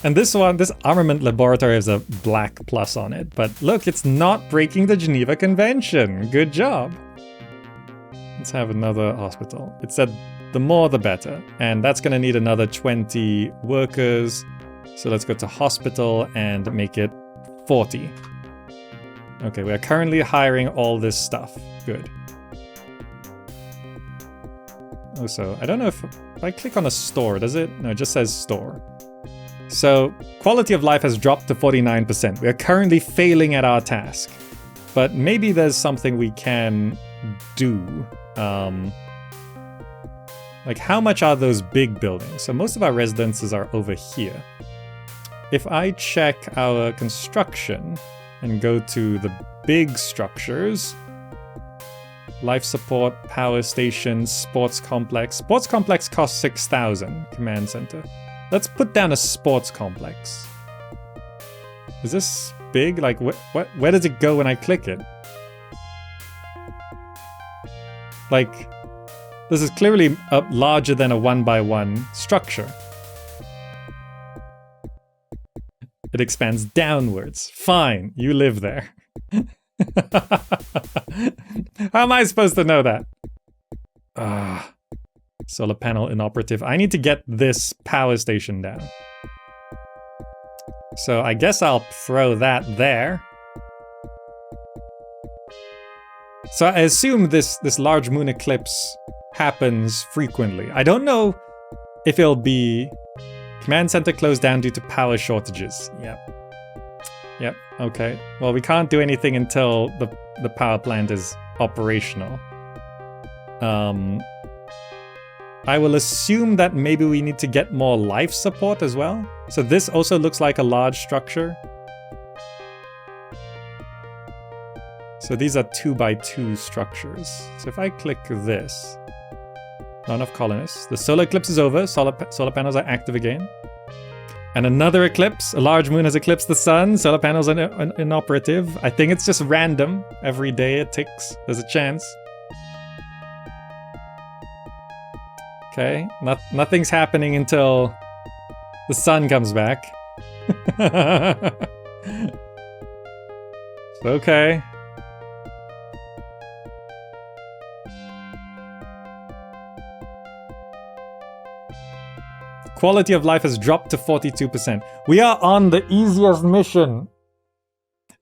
And this one, this armament laboratory has a black plus on it. But look, it's not breaking the Geneva Convention. Good job. Let's have another hospital. It said the more the better. And that's gonna need another 20 workers. So let's go to hospital and make it 40. Okay, we are currently hiring all this stuff. Good. Also, I don't know if I click on a store, does it? No, it just says store. So, quality of life has dropped to 49%. We are currently failing at our task. But maybe there's something we can do. Like, how much are those big buildings? So most of our residences are over here. If I check our construction and go to the big structures, life support, power station, sports complex. Sports complex costs 6,000, command center. Let's put down a sports complex. Is this big? Like, where does it go when I click it? Like, this is clearly larger than a 1x1 structure. It expands downwards. Fine, you live there. How am I supposed to know that? Solar panel inoperative. I need to get this power station down. So I guess I'll throw that there. So I assume this large moon eclipse happens frequently. I don't know if it'll be command center closed down due to power shortages. Yep, okay. Well, we can't do anything until the power plant is operational. I will assume that maybe we need to get more life support as well. So this also looks like a large structure. So these are 2x2 structures. So if I click this, not enough colonists. The solar eclipse is over. Solar panels are active again. And another eclipse. A large moon has eclipsed the sun. Solar panels are inoperative. I think it's just random. Every day it ticks. There's a chance. Okay, nothing's happening until the sun comes back. Okay. Quality of life has dropped to 42%. We are on the easiest mission.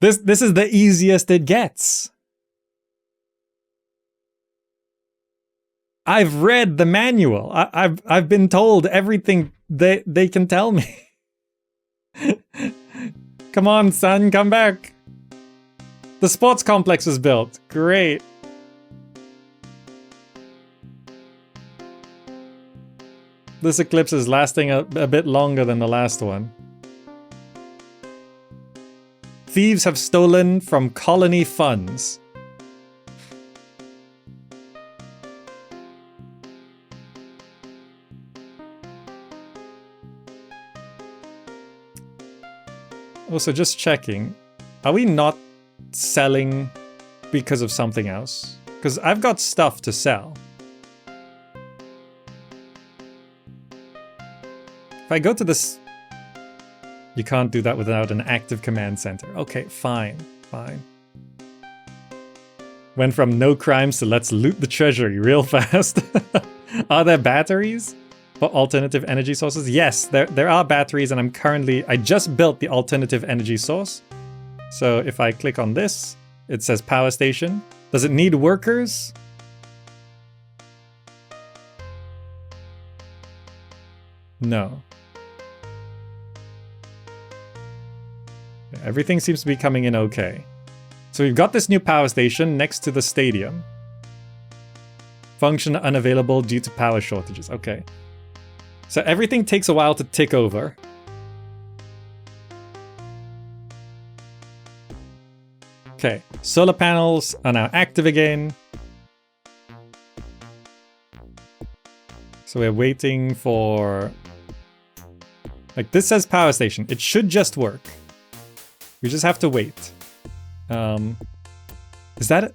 This is the easiest it gets. I've read the manual. I've been told everything they can tell me. Come on, son, come back. The sports complex is built. Great. This eclipse is lasting a bit longer than the last one. Thieves have stolen from colony funds. Also, just checking. Are we not selling because of something else? Because I've got stuff to sell. If I go to this... You can't do that without an active command center. Okay, fine. Went from no crimes to let's loot the treasury real fast. Are there batteries for alternative energy sources? Yes, there are batteries, and I just built the alternative energy source. So if I click on this, it says power station. Does it need workers? No. everything seems to be coming in okay. So we've got this new power station next to the stadium. Function unavailable due to power shortages. Okay. So everything takes a while to tick over. Okay, solar panels are now active again. So we're waiting for... Like, this says power station. It should just work. We just have to wait. Is that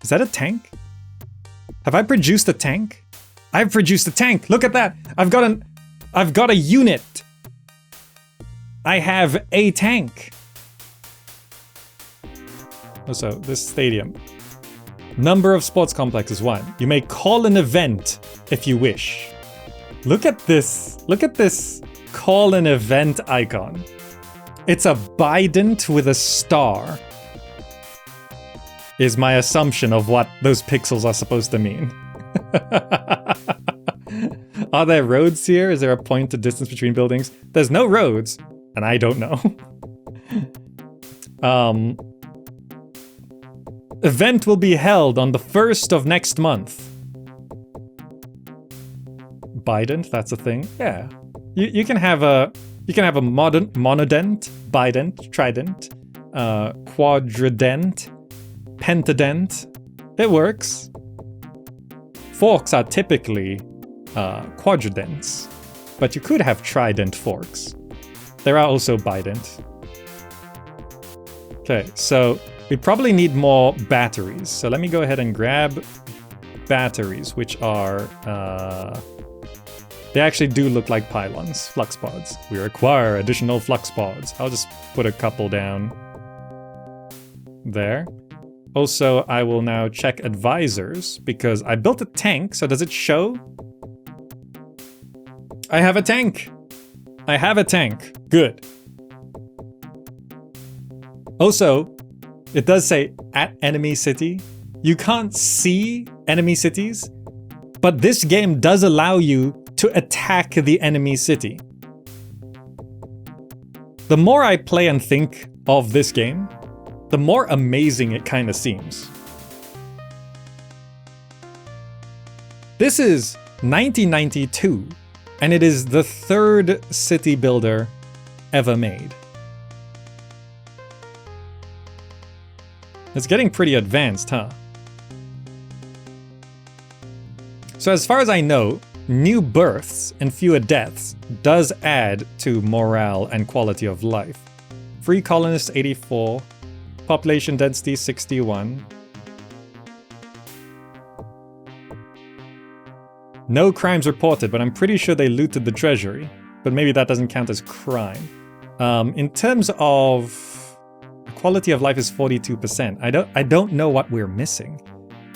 a tank? Have I produced a tank? I've produced a tank! Look at that! I've got a unit! I have a tank! Also, this stadium. Number of sports complexes, 1. You may call an event if you wish. Look at this. Look at this call an event icon. It's a bident with a star. Is my assumption of what those pixels are supposed to mean. Are there roads here? Is there a point to distance between buildings? There's no roads, and I don't know. Event will be held on the 1st of next month. Bident, that's a thing. Yeah. You can have a monodent, bident, trident, quadrident, pentadent. It works. Forks are typically quadridents, but you could have trident forks. There are also bident. Okay, so we probably need more batteries. So let me go ahead and grab batteries, which are... they actually do look like pylons, flux pods. We require additional flux pods. I'll just put a couple down there. Also, I will now check advisors, because I built a tank, so does it show? I have a tank! I have a tank. Good. Also, it does say, at enemy city. You can't see enemy cities, but this game does allow you to attack the enemy city. The more I play and think of this game, the more amazing it kind of seems. This is 1992, and it is the 3rd city builder ever made. It's getting pretty advanced, huh? So as far as I know, new births and fewer deaths does add to morale and quality of life. Free colonists 84, population density 61. No crimes reported, but I'm pretty sure they looted the treasury. But maybe that doesn't count as crime. In terms of quality of life is 42%. I don't know what we're missing.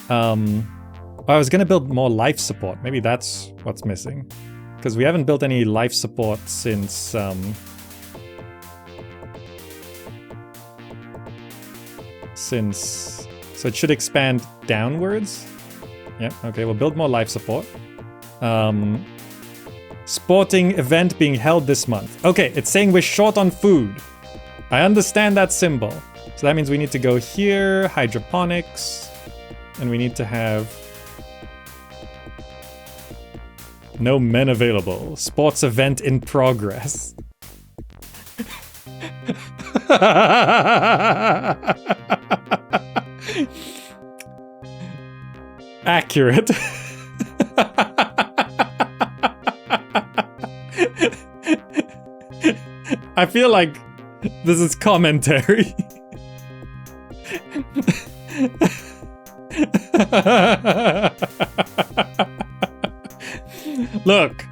I was gonna build more life support. Maybe that's what's missing. Because we haven't built any life support since... so it should expand downwards. Yeah, okay, we'll build more life support. Sporting event being held this month. Okay, it's saying we're short on food. I understand that symbol. So that means we need to go here, hydroponics, and we need to have no men available. Sports event in progress. Accurate. I feel like this is commentary. Look.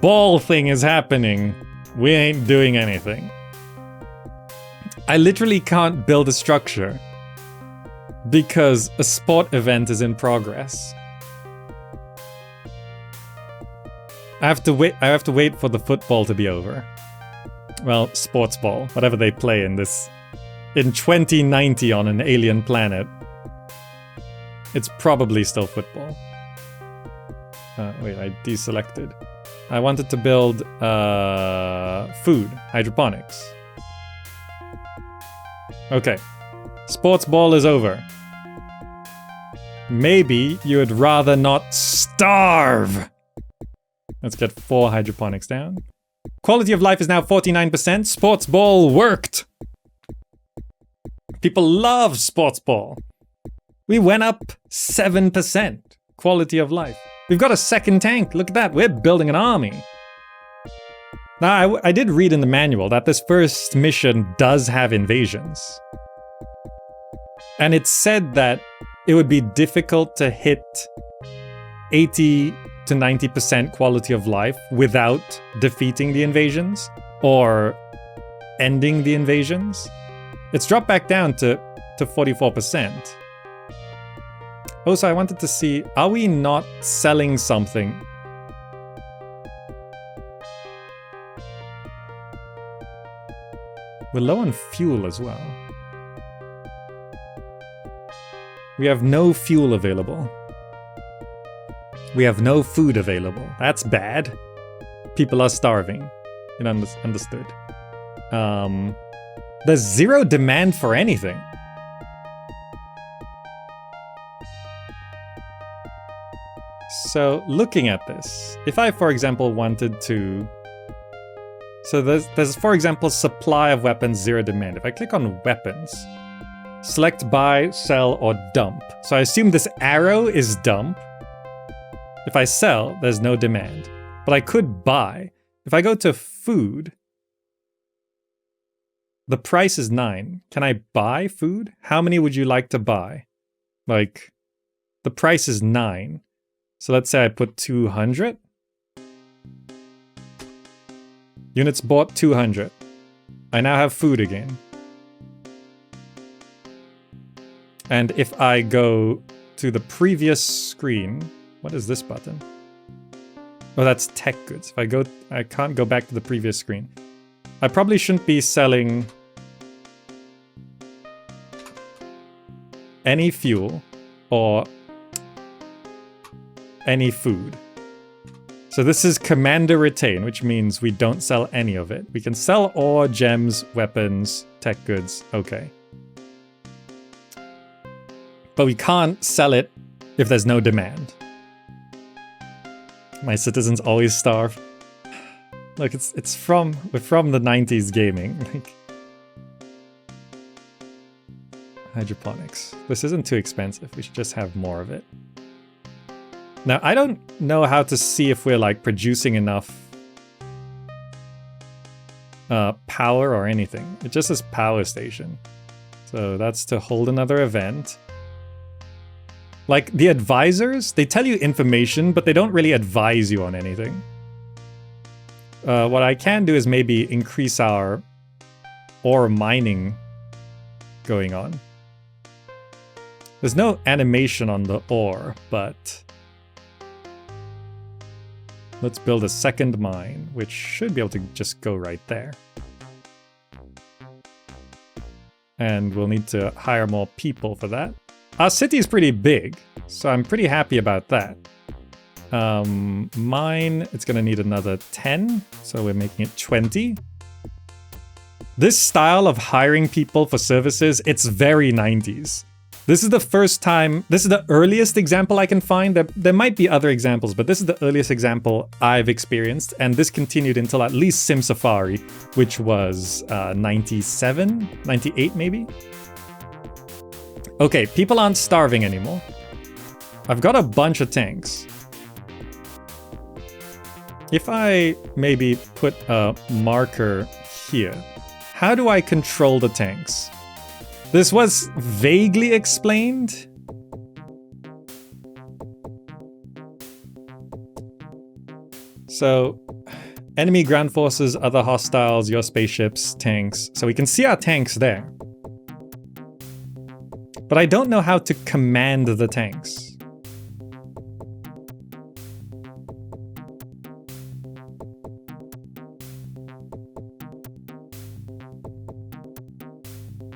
Ball thing is happening. We ain't doing anything. I literally can't build a structure because a sport event is in progress. I have to wait for the football to be over. Well, sports ball, whatever they play in this. In 2090 on an alien planet. It's probably still football. Wait, I deselected. I wanted to build food, hydroponics. Okay, sports ball is over. Maybe you would rather not starve. Let's get 4 hydroponics down. Quality of life is now 49%. Sports ball worked. People love sports ball. We went up 7%. Quality of life. We've got a second tank. Look at that. We're building an army. Now, I did read in the manual that this first mission does have invasions. And it said that it would be difficult to hit 80 to 90% quality of life without defeating the invasions or ending the invasions. It's dropped back down to 44%. Also, I wanted to see, are we not selling something? We're low on fuel as well. We have no fuel available. We have no food available. That's bad. People are starving. It understood. There's zero demand for anything. So looking at this, if I, for example, wanted to... So there's, for example, supply of weapons, zero demand. If I click on weapons, select buy, sell, or dump. So I assume this arrow is dump. If I sell, there's no demand. But I could buy. If I go to food, the price is 9. Can I buy food? How many would you like to buy? Like, the price is 9. So let's say I put 200. Units bought 200. I now have food again. And if I go to the previous screen, what is this button? Oh, that's tech goods. If I go, I can't go back to the previous screen. I probably shouldn't be selling any fuel or any food. So this is commander retain, which means we don't sell any of it. We can sell ore, gems, weapons, tech goods, okay. But we can't sell it if there's no demand. My citizens always starve. Look, we're from the 90s gaming. Like, hydroponics. This isn't too expensive. We should just have more of it. Now, I don't know how to see if we're like producing enough power or anything. It just says power station. So that's to hold another event. Like the advisors, they tell you information, but they don't really advise you on anything. What I can do is maybe increase our ore mining going on. There's no animation on the ore, but let's build a second mine, which should be able to just go right there. And we'll need to hire more people for that. Our city is pretty big, so I'm pretty happy about that. Mine, it's gonna need another 10, so we're making it 20. This style of hiring people for services, it's very 90s. This is the first time, this is the earliest example I can find. There might be other examples, but this is the earliest example I've experienced, and this continued until at least Sim Safari, which was 97, 98 maybe? Okay, people aren't starving anymore. I've got a bunch of tanks. If I maybe put a marker here, how do I control the tanks? This was vaguely explained. So, enemy ground forces, other hostiles, your spaceships, tanks. So we can see our tanks there. But I don't know how to command the tanks.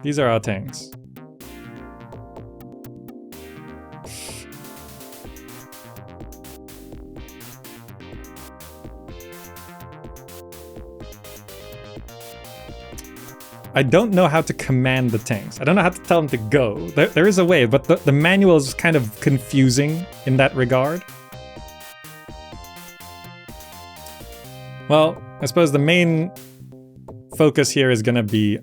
These are our tanks. I don't know how to command the tanks. I don't know how to tell them to go. There is a way, but the manual is kind of confusing in that regard. Well, I suppose the main focus here is gonna be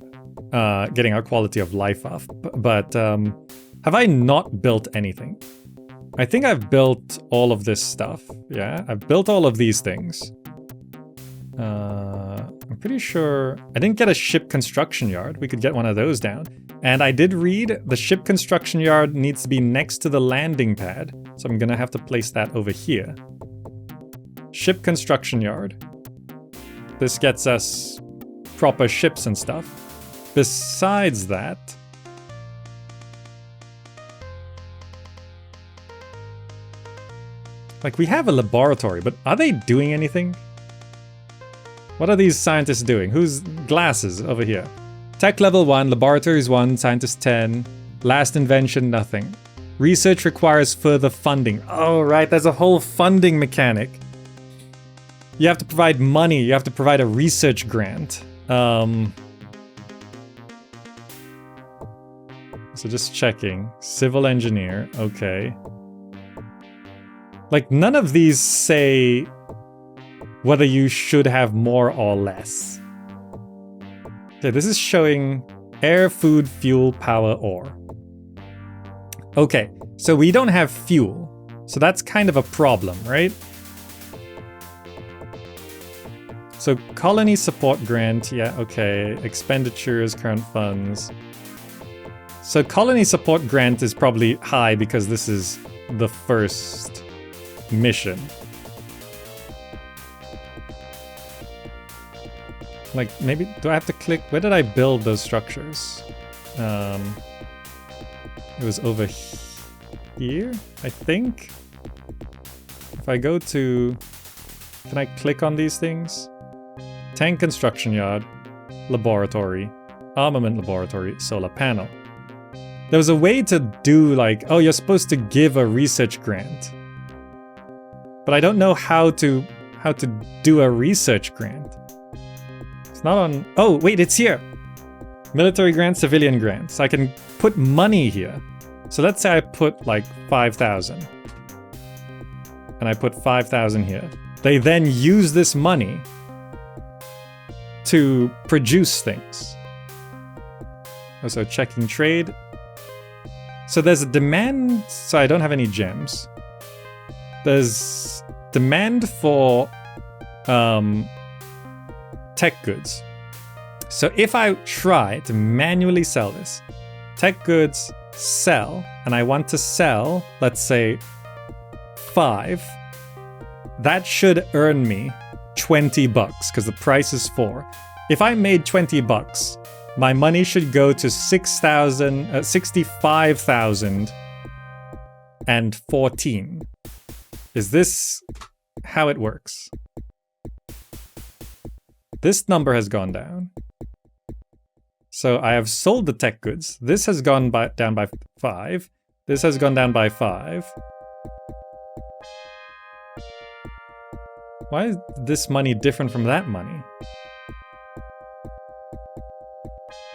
getting our quality of life up. But have I not built anything? I think I've built all of this stuff. Yeah, I've built all of these things. I'm pretty sure I didn't get a ship construction yard. We could get one of those down. And I did read the ship construction yard needs to be next to the landing pad. So I'm gonna have to place that over here. Ship construction yard. This gets us proper ships and stuff. Besides that, like, we have a laboratory, but are they doing anything? What are these scientists doing? Who's glasses over here? Tech level 1, laboratories 1, scientist 10. Last invention, nothing. Research requires further funding. Oh, right, there's a whole funding mechanic. You have to provide money, you have to provide a research grant. So just checking. Civil engineer, okay. Like, none of these say whether you should have more or less. Okay, this is showing air, food, fuel, power, ore. Okay, so we don't have fuel. So that's kind of a problem, right? So colony support grant, yeah, okay. Expenditures, current funds. So colony support grant is probably high because this is the first mission. Like, maybe, do I have to click? Where did I build those structures? It was over here, I think. If I go to, can I click on these things? Tank construction yard, laboratory, armament laboratory, solar panel. There was a way to do like, oh, you're supposed to give a research grant. But I don't know how to do a research grant. It's not on, oh, wait, it's here. Military grant, civilian grants. I can put money here. So let's say I put like 5,000. And I put 5,000 here. They then use this money to produce things. Also checking trade. So there's a demand, so I don't have any gems. There's demand for tech goods. So if I try to manually sell this, tech goods, sell, and I want to sell, let's say 5, that should earn me 20 bucks because the price is 4. If I made 20 bucks, my money should go to 65,014. Is this how it works? This number has gone down. So I have sold the tech goods. This has gone down by 5. This has gone down by 5. Why is this money different from that money?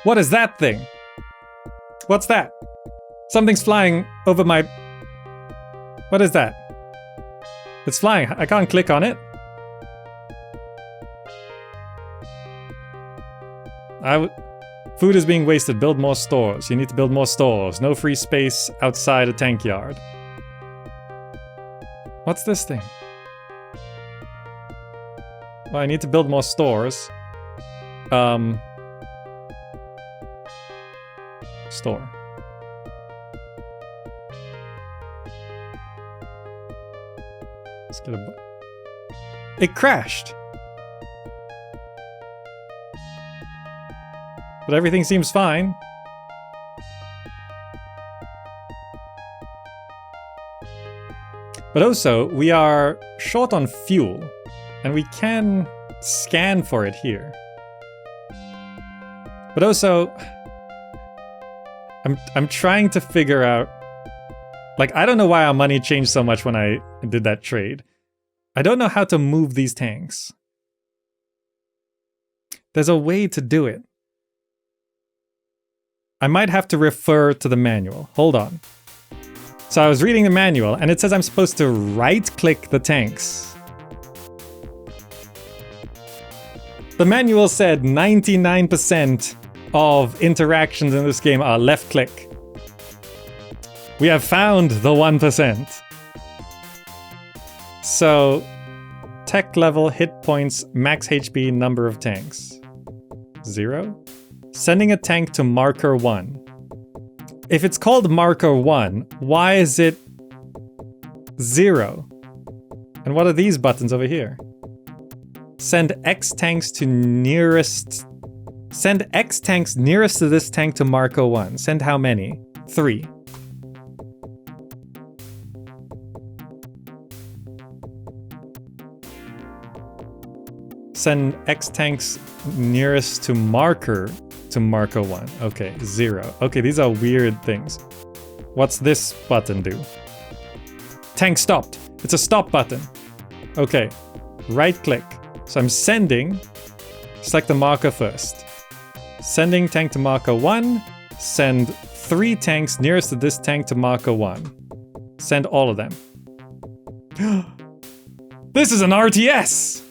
What is that thing? What's that? Something's flying over my... What is that? It's flying. I can't click on it. Food is being wasted. Build more stores. You need to build more stores. No free space outside a tank yard. What's this thing? Well, I need to build more stores. Store. Let's get a... It crashed! But everything seems fine. But also, we are short on fuel, and we can scan for it here. But also, I'm trying to figure out, like, I don't know why our money changed so much when I did that trade. I don't know how to move these tanks. There's a way to do it. I might have to refer to the manual. Hold on. So I was reading the manual, and it says I'm supposed to right-click the tanks. The manual said 99% of interactions in this game are left-click. We have found the 1%. So, tech level, hit points, max HP, number of tanks. 0. Sending a tank to marker 1. If it's called marker 1, why is it 0? And what are these buttons over here? Send X tanks to nearest... Send X tanks nearest to this tank to marker 1. Send how many? 3. Send X tanks nearest to marker 1. Okay, 0. Okay, these are weird things. What's this button do? Tank stopped. It's a stop button. Okay, right click. So I'm sending, select the marker first. Sending tank to marker 1. Send 3 tanks nearest to this tank to marker 1. Send all of them. This is an RTS!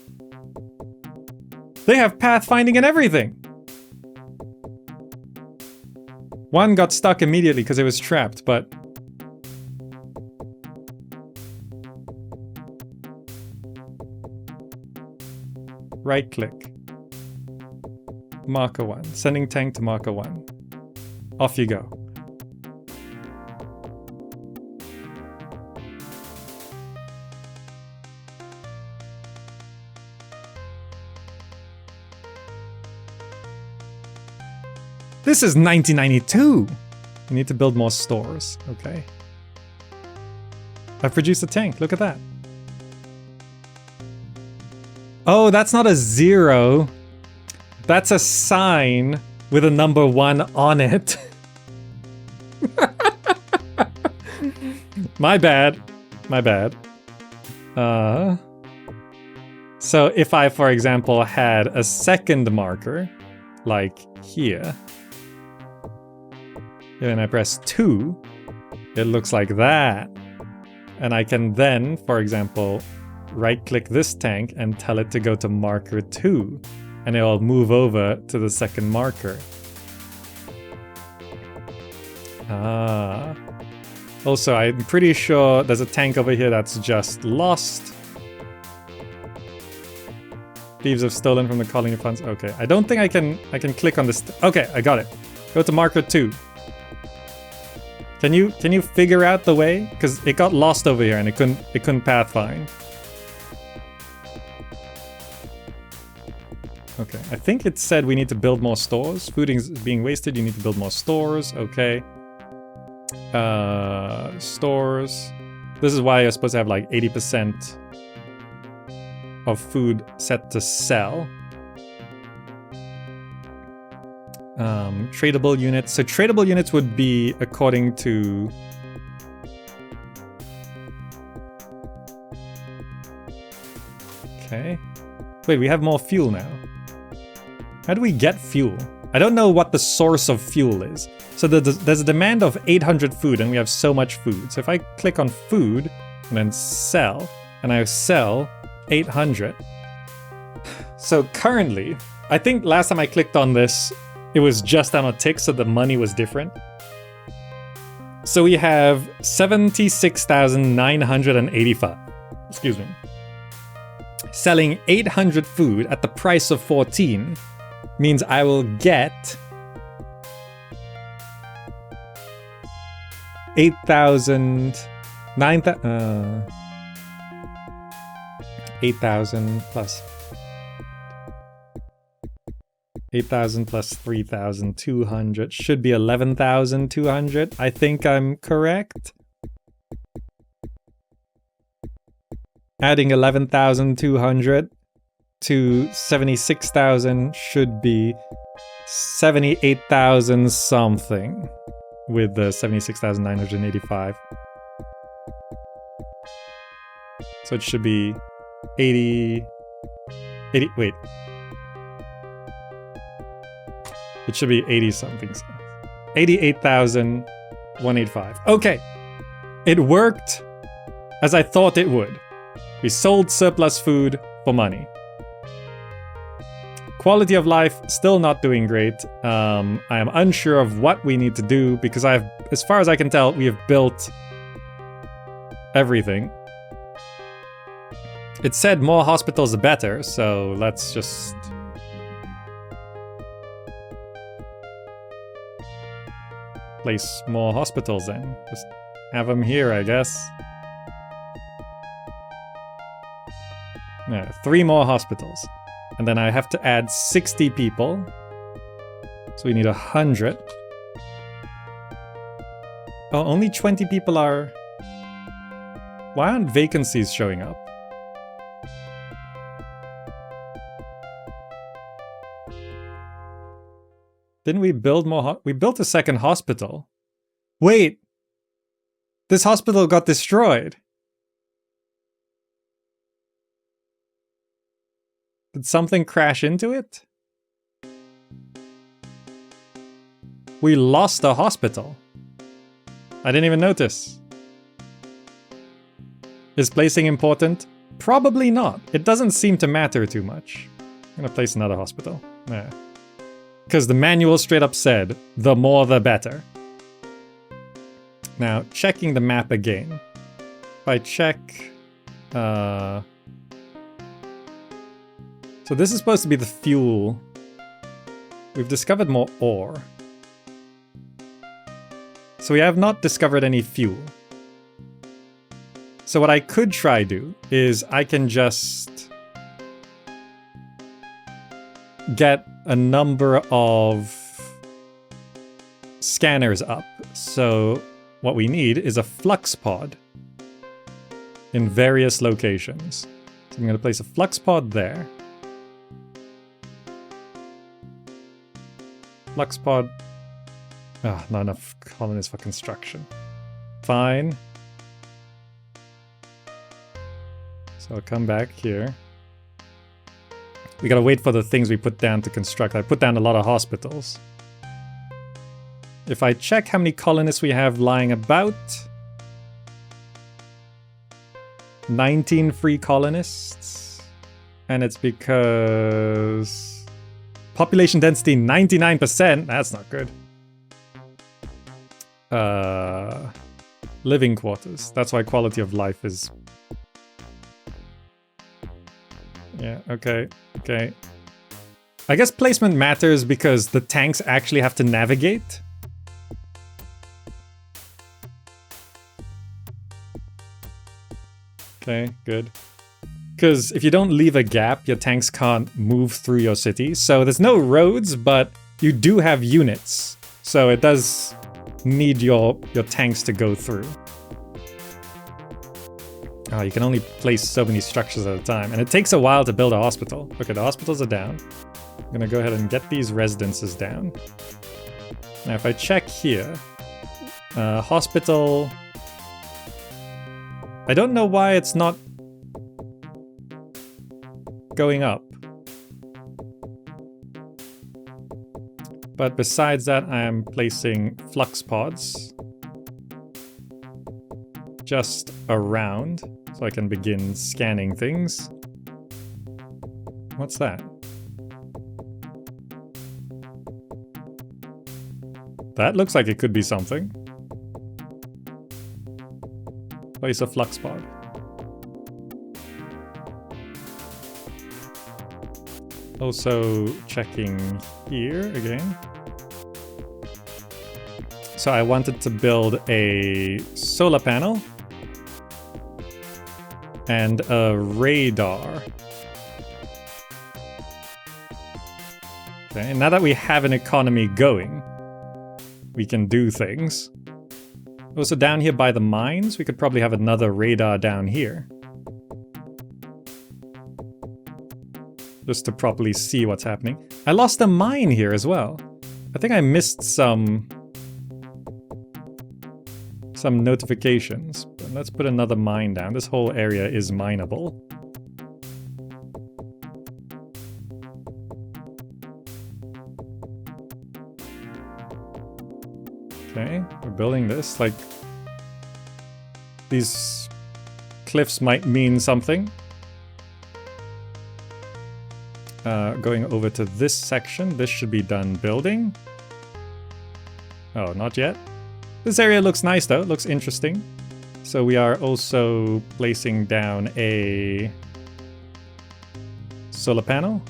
They have pathfinding and everything! One got stuck immediately because it was trapped, but... Right click. Marker 1. Sending tank to marker 1. Off you go. This is 1992! We need to build more stores. Okay. I've produced a tank. Look at that. Oh, that's not a 0. That's a sign with a number 1 on it. My bad. My bad. So if I, for example, had a second marker, like here, and I press 2, it looks like that. And I can then, for example, right-click this tank and tell it to go to marker 2. And it will move over to the second marker. Ah. Also, I'm pretty sure there's a tank over here that's just lost. Thieves have stolen from the colony funds. Okay, I don't think I can click on this. Okay, I got it. Go to marker 2. Can you figure out the way? Because it got lost over here and it couldn't pathfind. Okay, I think it said we need to build more stores. Food is being wasted, you need to build more stores. Okay. Stores. This is why you're supposed to have like 80% of food set to sell. Tradable units. So tradable units would be according to... Okay. Wait, we have more fuel now. How do we get fuel? I don't know what the source of fuel is. So there's a demand of 800 food and we have so much food. So if I click on food and then sell, and I sell 800. So currently, I think last time I clicked on this, it was just on a tick, so the money was different. So we have 76,985. Excuse me. Selling 800 food at the price of 14 means I will get 8,000 plus 8,000 plus 3,200 should be 11,200. I think I'm correct. Adding 11,200 to 76,000 should be 78,000 something with the 76,985. So it should be 80, wait. It should be 80 something. 88,185. Okay. It worked as I thought it would. We sold surplus food for money. Quality of life, still not doing great. I am unsure of what we need to do because as far as I can tell, we have built everything. It said more hospitals the better, so let's just... place more hospitals then. Just have them here, I guess. Yeah, 3 more hospitals. And then I have to add 60 people. So we need 100. Oh, only 20 people are... Why aren't vacancies showing up? Didn't we build more? We built a second hospital. Wait! This hospital got destroyed. Did something crash into it? We lost a hospital. I didn't even notice. Is placing important? Probably not. It doesn't seem to matter too much. I'm gonna place another hospital. Nah. Because the manual straight up said, the more the better. Now, checking the map again. If I check... So this is supposed to be the fuel. We've discovered more ore. So we have not discovered any fuel. So what I could try do is I can just get a number of scanners up. So what we need is a flux pod in various locations. So I'm going to place a flux pod there. Flux pod. Ah, not enough colonists for construction. Fine. So I'll come back here. We gotta wait for the things we put down to construct. I put down a lot of hospitals. If I check how many colonists we have lying about... 19 free colonists. And it's because... Population density 99%. That's not good. Living quarters. That's why quality of life is... Yeah, okay, okay. I guess placement matters because the tanks actually have to navigate. Okay, good. Because if you don't leave a gap, your tanks can't move through your city. So there's no roads, but you do have units. So it does need your tanks to go through. Oh, you can only place so many structures at a time. And it takes a while to build a hospital. Okay, the hospitals are down. I'm gonna go ahead and get these residences down. Now if I check here, hospital... I don't know why it's not going up. But besides that, I am placing flux pods just around so I can begin scanning things. What's that? That looks like it could be something. Place a flux pod. Also checking here again. So I wanted to build a solar panel and a radar. Okay, and now that we have an economy going, we can do things. Also down here by the mines, we could probably have another radar down here. Just to properly see what's happening. I lost a mine here as well. I think I missed some notifications. But let's put another mine down. This whole area is mineable. Okay, we're building this. Like, these cliffs might mean something. Going over to this section, this should be done building. Oh, not yet. This area looks nice though, looks interesting. So we are also placing down a solar panel.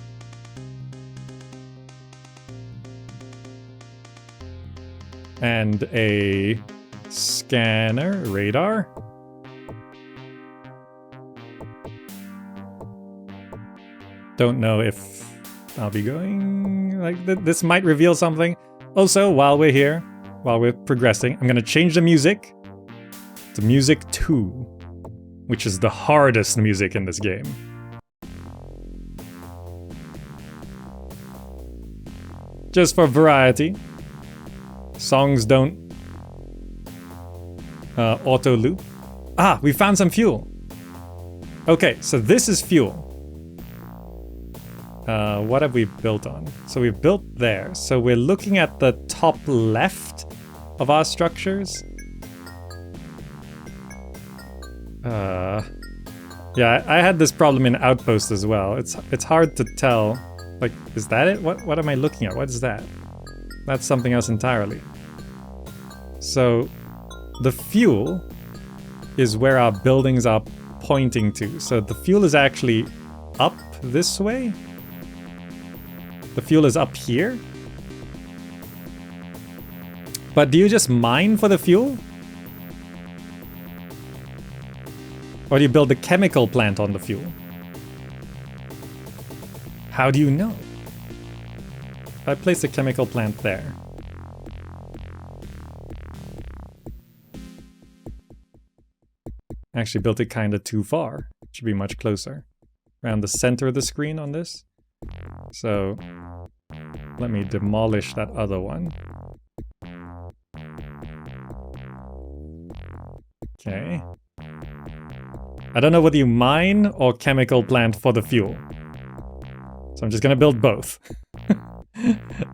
And a scanner, radar. Don't know if I'll be going like this might reveal something. Also, while we're here, while we're progressing, I'm gonna change the music to music 2, which is the hardest music in this game. Just for variety. Songs don't auto loop. Ah, we found some fuel. Okay, so this is fuel. What have we built on? So we've built there. So we're looking at the top left of our structures. Yeah, I had this problem in Outpost as well. It's hard to tell. Like, is that it? What am I looking at? What is that? That's something else entirely. So the fuel is where our buildings are pointing to. So the fuel is actually up this way. The fuel is up here. But do you just mine for the fuel? Or do you build a chemical plant on the fuel? How do you know? I place a chemical plant there. Actually built it kinda too far. Should be much closer. Around the center of the screen on this. So let me demolish that other one. Okay. I don't know whether you mine or chemical plant for the fuel. So I'm just gonna build both.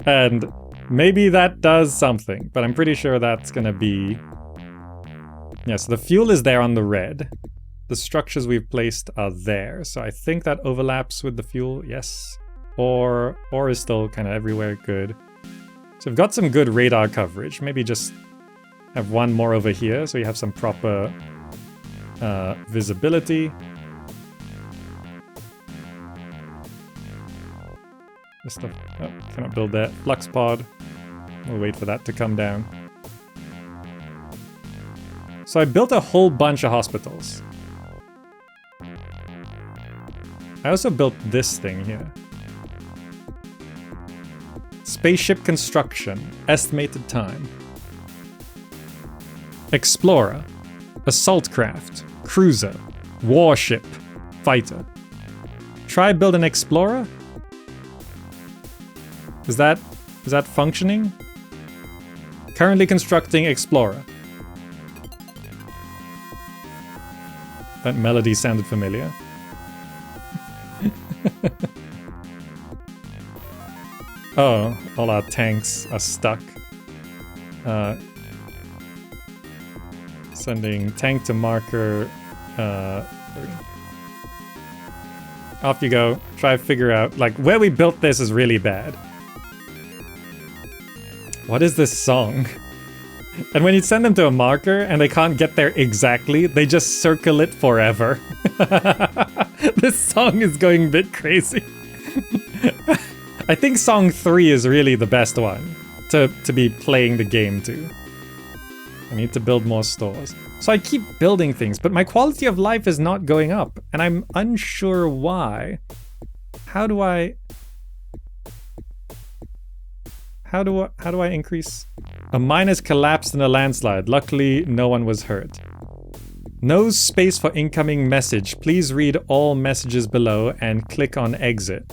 And maybe that does something, but I'm pretty sure that's gonna be... Yeah, so the fuel is there on the red. The structures we've placed are there, so I think that overlaps with the fuel, yes. Or is still kind of everywhere, good. So we've got some good radar coverage. Maybe just have one more over here, so you have some proper visibility. This stuff, oh, cannot build that. Flux pod. We'll wait for that to come down. So I built a whole bunch of hospitals. I also built this thing here. Spaceship construction. Estimated time. Explorer. Assault craft. Cruiser. Warship. Fighter. Try build an explorer? Is that functioning? Currently constructing explorer. That melody sounded familiar. Oh, all our tanks are stuck. Sending tank to marker 3. Off you go. Try to figure out, like, where we built this is really bad. What is this song? And when you send them to a marker and they can't get there exactly, they just circle it forever. This song is going a bit crazy. I think song 3 is really the best one to be playing the game to. I need to build more stores. So I keep building things, but my quality of life is not going up, and I'm unsure why. How do I increase? A mine has collapsed in a landslide. Luckily, no one was hurt. No space for incoming message. Please read all messages below and click on exit.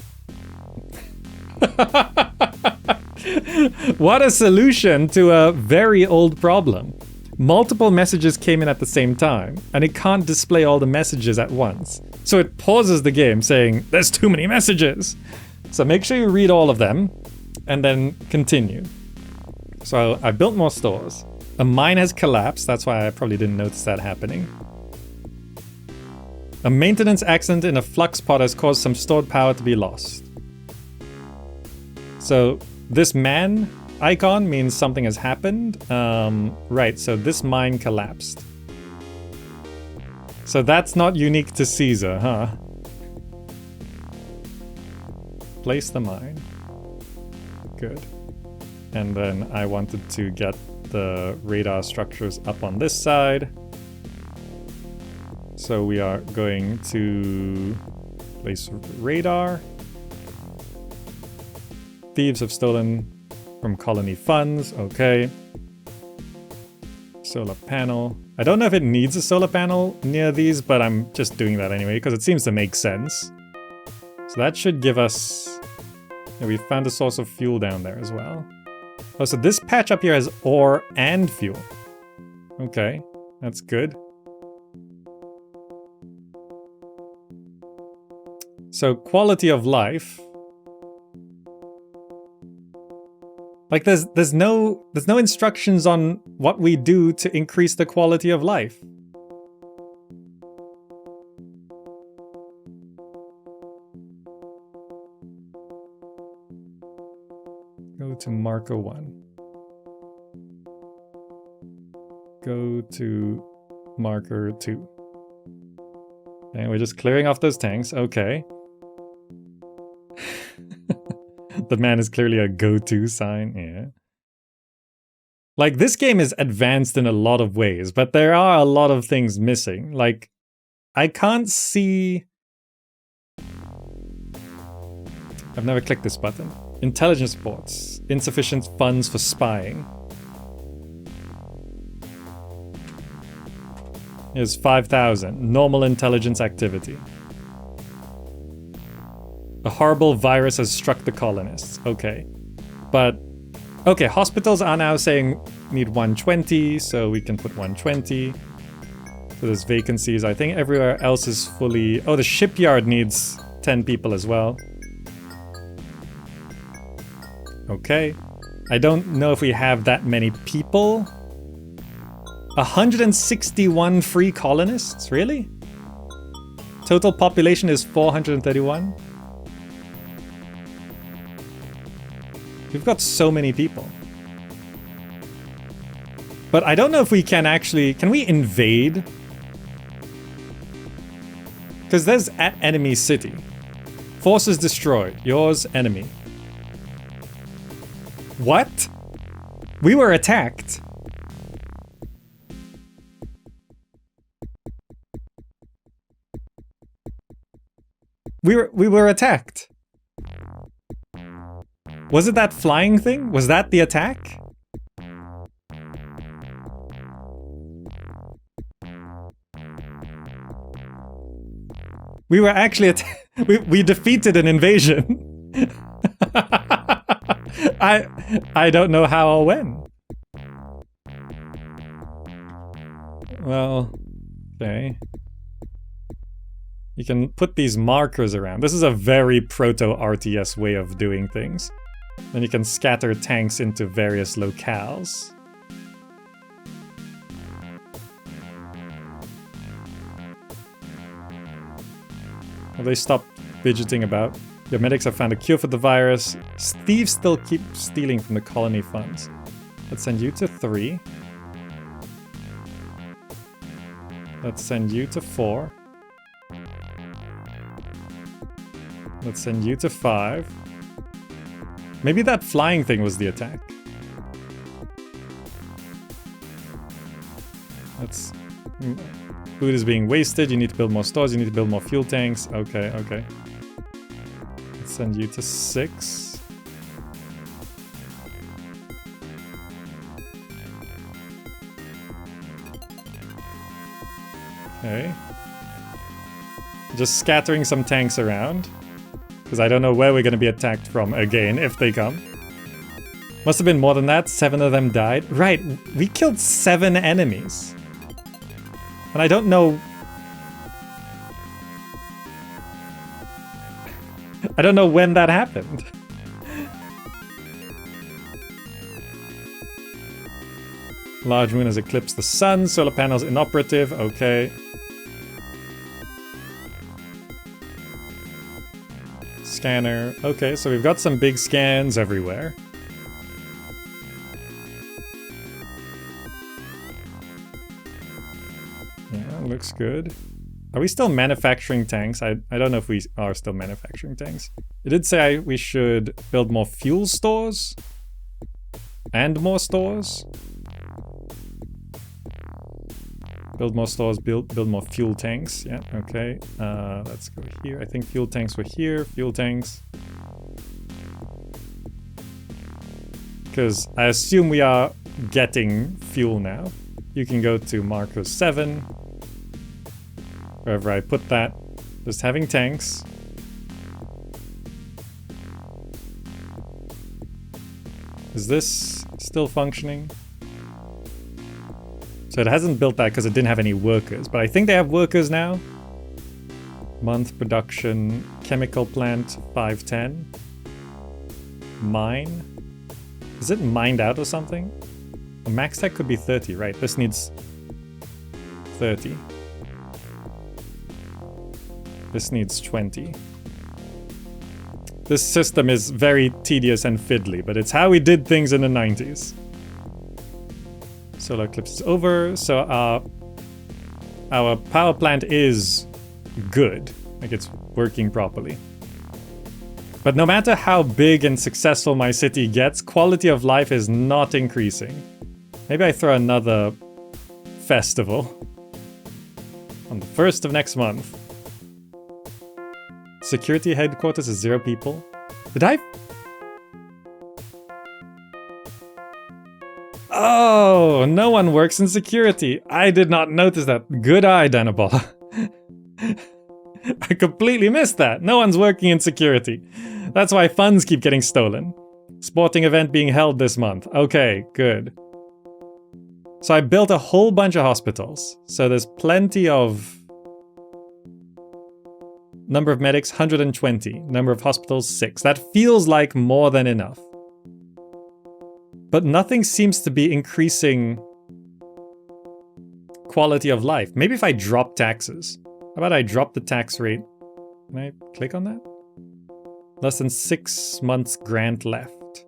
What a solution to a very old problem. Multiple messages came in at the same time, and it can't display all the messages at once. So it pauses the game saying, there's too many messages. So make sure you read all of them, and then continue. So I built more stores. A mine has collapsed. That's why I probably didn't notice that happening. A maintenance accident in a flux pod has caused some stored power to be lost. So this man icon means something has happened. Right, so this mine collapsed. So that's not unique to Caesar, huh? Place the mine. Good. And then I wanted to get the radar structures up on this side. So we are going to place radar. Thieves have stolen from colony funds. Okay. Solar panel. I don't know if it needs a solar panel near these, but I'm just doing that anyway because it seems to make sense. So that should give us... Yeah, we found a source of fuel down there as well. Oh, so this patch up here has ore and fuel. Okay, that's good. So quality of life. Like there's no instructions on what we do to increase the quality of life. Go to marker 1. Go to marker 2. And we're just clearing off those tanks. Okay. The man is clearly a go-to sign, yeah. Like, this game is advanced in a lot of ways, but there are a lot of things missing. Like, I can't see... I've never clicked this button. Intelligence reports. Insufficient funds for spying. Here's 5,000. Normal intelligence activity. A horrible virus has struck the colonists. Okay. But, okay, hospitals are now saying need 120, so we can put 120. So there's vacancies. I think everywhere else is fully... Oh, the shipyard needs 10 people as well. Okay. I don't know if we have that many people. 161 free colonists? Really? Total population is 431? We've got so many people. But I don't know if we can actually... Can we invade? Because there's at enemy city. Forces destroyed. Yours, enemy. What? We were attacked. We were attacked. Was it that flying thing? Was that the attack? We were actually we defeated an invasion. I don't know how or when. Well, okay. You can put these markers around. This is a very proto-RTS way of doing things. Then you can scatter tanks into various locales. Have they stopped fidgeting about? Your medics have found a cure for the virus. Thieves still keep stealing from the colony funds. Let's send you to 3. Let's send you to 4. Let's send you to 5. Maybe that flying thing was the attack. Let's... Food is being wasted, you need to build more stores, you need to build more fuel tanks. Okay, okay. Let's send you to 6. Okay. Just scattering some tanks around. Because I don't know where we're going to be attacked from again, if they come. Must have been more than that. 7 of them died. Right, we killed 7 enemies. And I don't know... I don't know when that happened. Large moon has eclipsed the sun. Solar panels inoperative. Okay. Scanner. Okay, so we've got some big scans everywhere. Yeah, looks good. Are we still manufacturing tanks? I don't know if we are still manufacturing tanks. It did say we should build more fuel stores. And more stores. Build more stores, build more fuel tanks. Yeah, okay. Let's go here. I think fuel tanks were here. Fuel tanks. Because I assume we are getting fuel now. You can go to Marco 7. Wherever I put that. Just having tanks. Is this still functioning? So it hasn't built that because it didn't have any workers, but I think they have workers now. Month production, chemical plant 510. Mine. Is it mined out or something? A max tech could be 30, right? This needs 30. This needs 20. This system is very tedious and fiddly, but it's how we did things in the 90s. Solar eclipse is over, so our power plant is good. Like, it's working properly. But no matter how big and successful my city gets, quality of life is not increasing. Maybe I throw another festival on the 1st of next month. Security headquarters is 0 people. Did I? Oh, no one works in security. I did not notice that. Good eye, Danaball. I completely missed that. No one's working in security. That's why funds keep getting stolen. Sporting event being held this month. Okay, good. So I built a whole bunch of hospitals. So there's plenty of... Number of medics, 120. Number of hospitals, 6. That feels like more than enough. But nothing seems to be increasing quality of life. Maybe if I drop taxes. How about I drop the tax rate? Can I click on that? Less than 6 months grant left.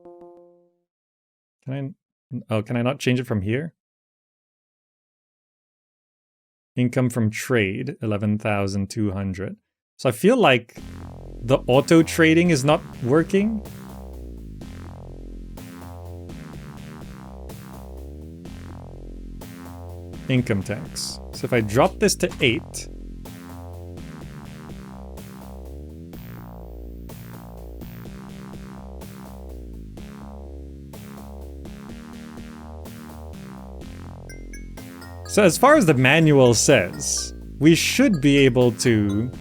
Can I not change it from here? Income from trade, 11,200. So I feel like the auto trading is not working. Income tax. So if I drop this to 8. So as far as the manual says, we should be able to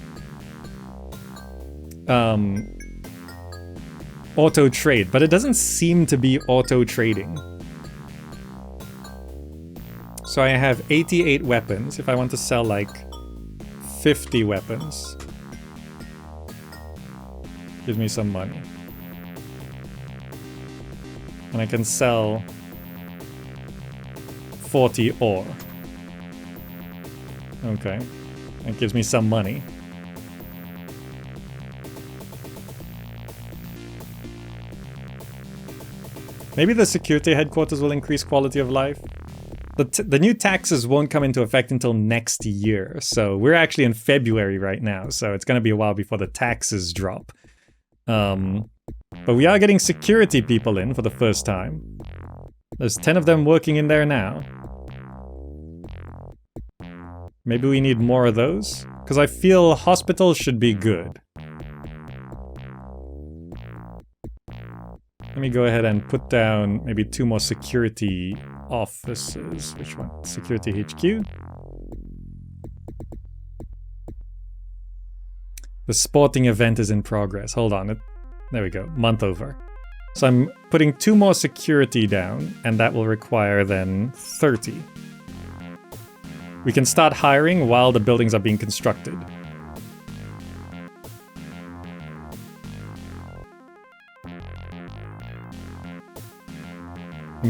auto trade, but it doesn't seem to be auto trading. So I have 88 weapons. If I want to sell like 50 weapons, gives me some money. And I can sell 40 ore. Okay, that gives me some money. Maybe the security headquarters will increase quality of life. The new taxes won't come into effect until next year, so we're actually in February right now, so it's going to be a while before the taxes drop. But we are getting security people in for the first time. There's 10 of them working in there now. Maybe we need more of those? Because I feel hospitals should be good. Let me go ahead and put down maybe 2 more security offices. Which one? Security HQ. The sporting event is in progress. Hold on. There we go. Month over. So I'm putting 2 more security down, and that will require then 30. We can start hiring while the buildings are being constructed.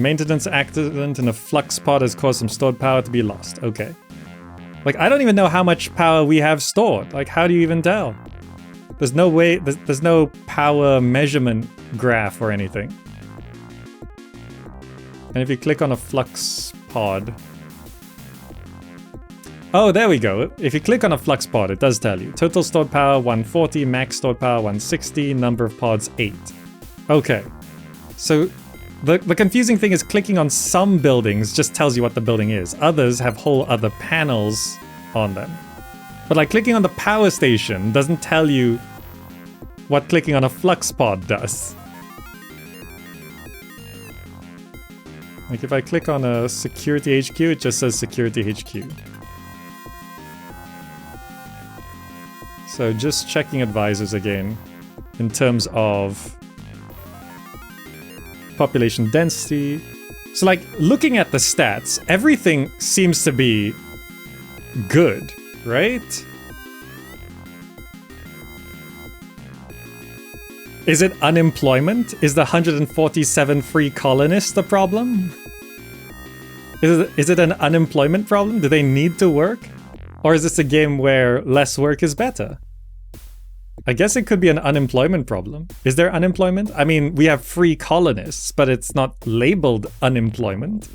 Maintenance accident in a flux pod has caused some stored power to be lost. Okay. Like, I don't even know how much power we have stored. Like, how do you even tell? There's no way, there's no power measurement graph or anything. And if you click on a flux pod... Oh, there we go. If you click on a flux pod, it does tell you. Total stored power 140, max stored power 160, number of pods 8. Okay. So the confusing thing is clicking on some buildings just tells you what the building is. Others have whole other panels on them. But like clicking on the power station doesn't tell you what clicking on a flux pod does. Like if I click on a security HQ, it just says security HQ. So just checking advisors again in terms of population density. So like looking at the stats, everything seems to be good, right? Is it unemployment? Is the 147 free colonists the problem? Is it an unemployment problem? Do they need to work? Or is this a game where less work is better? I guess it could be an unemployment problem. Is there unemployment? I mean, we have free colonists, but it's not labeled unemployment.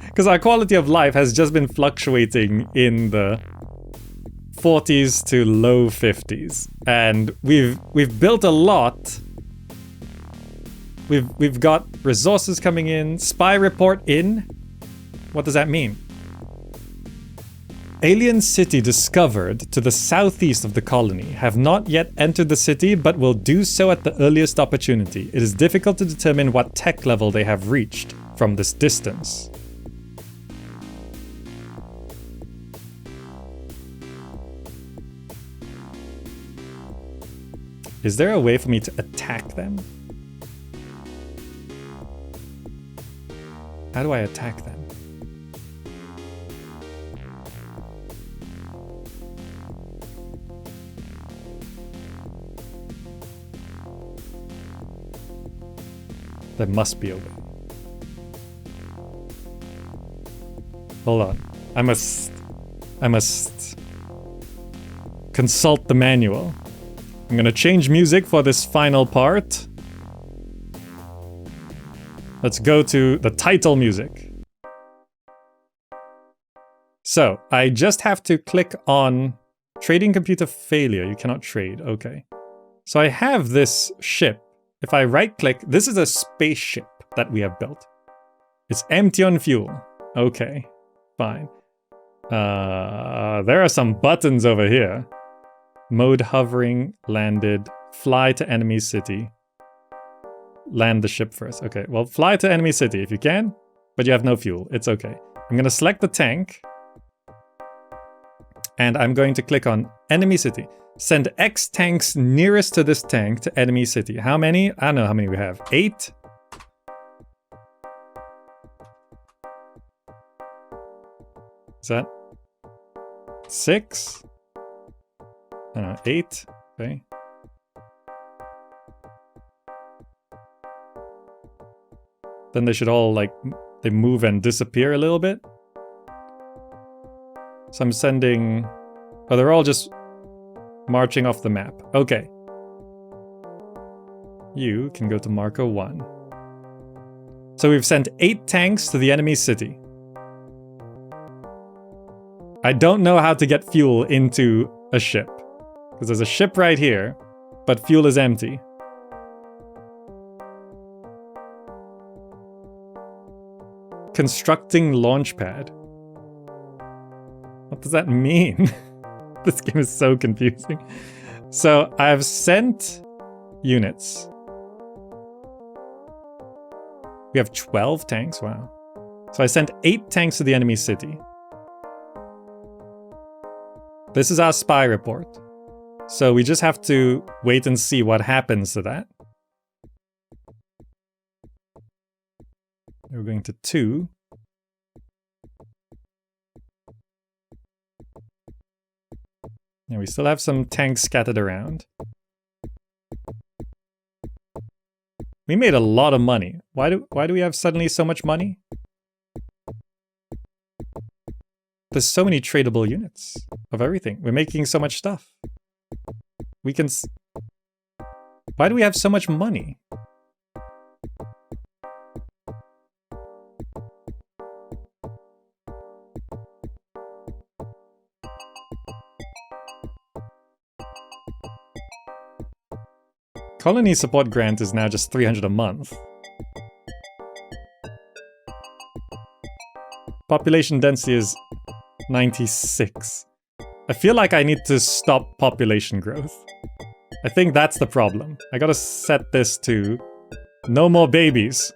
Because our quality of life has just been fluctuating in the 40s to low 50s. And we've built a lot. We've got resources coming in. Spy report in. What does that mean? Alien city discovered to the southeast of the colony. Have not yet entered the city, but will do so at the earliest opportunity. It is difficult to determine what tech level they have reached from this distance. Is there a way for me to attack them? How do I attack them? There must be a way. Hold on. I must consult the manual. I'm gonna change music for this final part. Let's go to the title music. So, I just have to click on trading computer failure. You cannot trade. Okay. So I have this ship. If I right click, this is a spaceship that we have built. It's empty on fuel. Okay, fine. There are some buttons over here. Mode hovering, landed, fly to enemy city. Land the ship first. Okay, well, fly to enemy city if you can, but you have no fuel. It's okay. I'm gonna select the tank. And I'm going to click on enemy city. Send X tanks nearest to this tank to enemy city. How many? I don't know how many we have. 8? Is that 6? I don't know, 8? Okay. Then they should all, like, they move and disappear a little bit. So I'm sending... Oh, they're all just marching off the map. Okay. You can go to Marco 1. So we've sent 8 tanks to the enemy city. I don't know how to get fuel into a ship. Because there's a ship right here, but fuel is empty. Constructing launch pad. What does that mean? This game is so confusing. So I've sent units. We have 12 tanks, wow. So I sent 8 tanks to the enemy city. This is our spy report. So we just have to wait and see what happens to that. We're going to 2. Yeah, we still have some tanks scattered around. We made a lot of money. Why do we have suddenly so much money? There's so many tradable units of everything. We're making so much stuff. We can... Why do we have so much money? Colony support grant is now just 300 a month. Population density is 96. I feel like I need to stop population growth. I think that's the problem. I gotta set this to no more babies.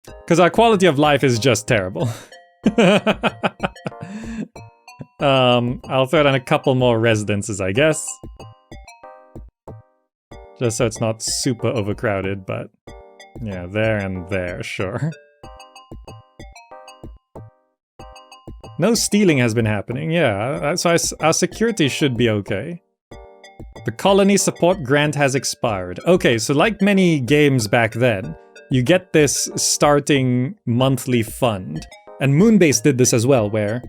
Because our quality of life is just terrible. I'll throw down a couple more residences, I guess. Just so it's not super overcrowded, but yeah, there and there, sure. No stealing has been happening, yeah, so our security should be okay. The colony support grant has expired. Okay, so like many games back then, you get this starting monthly fund. And Moonbase did this as well, where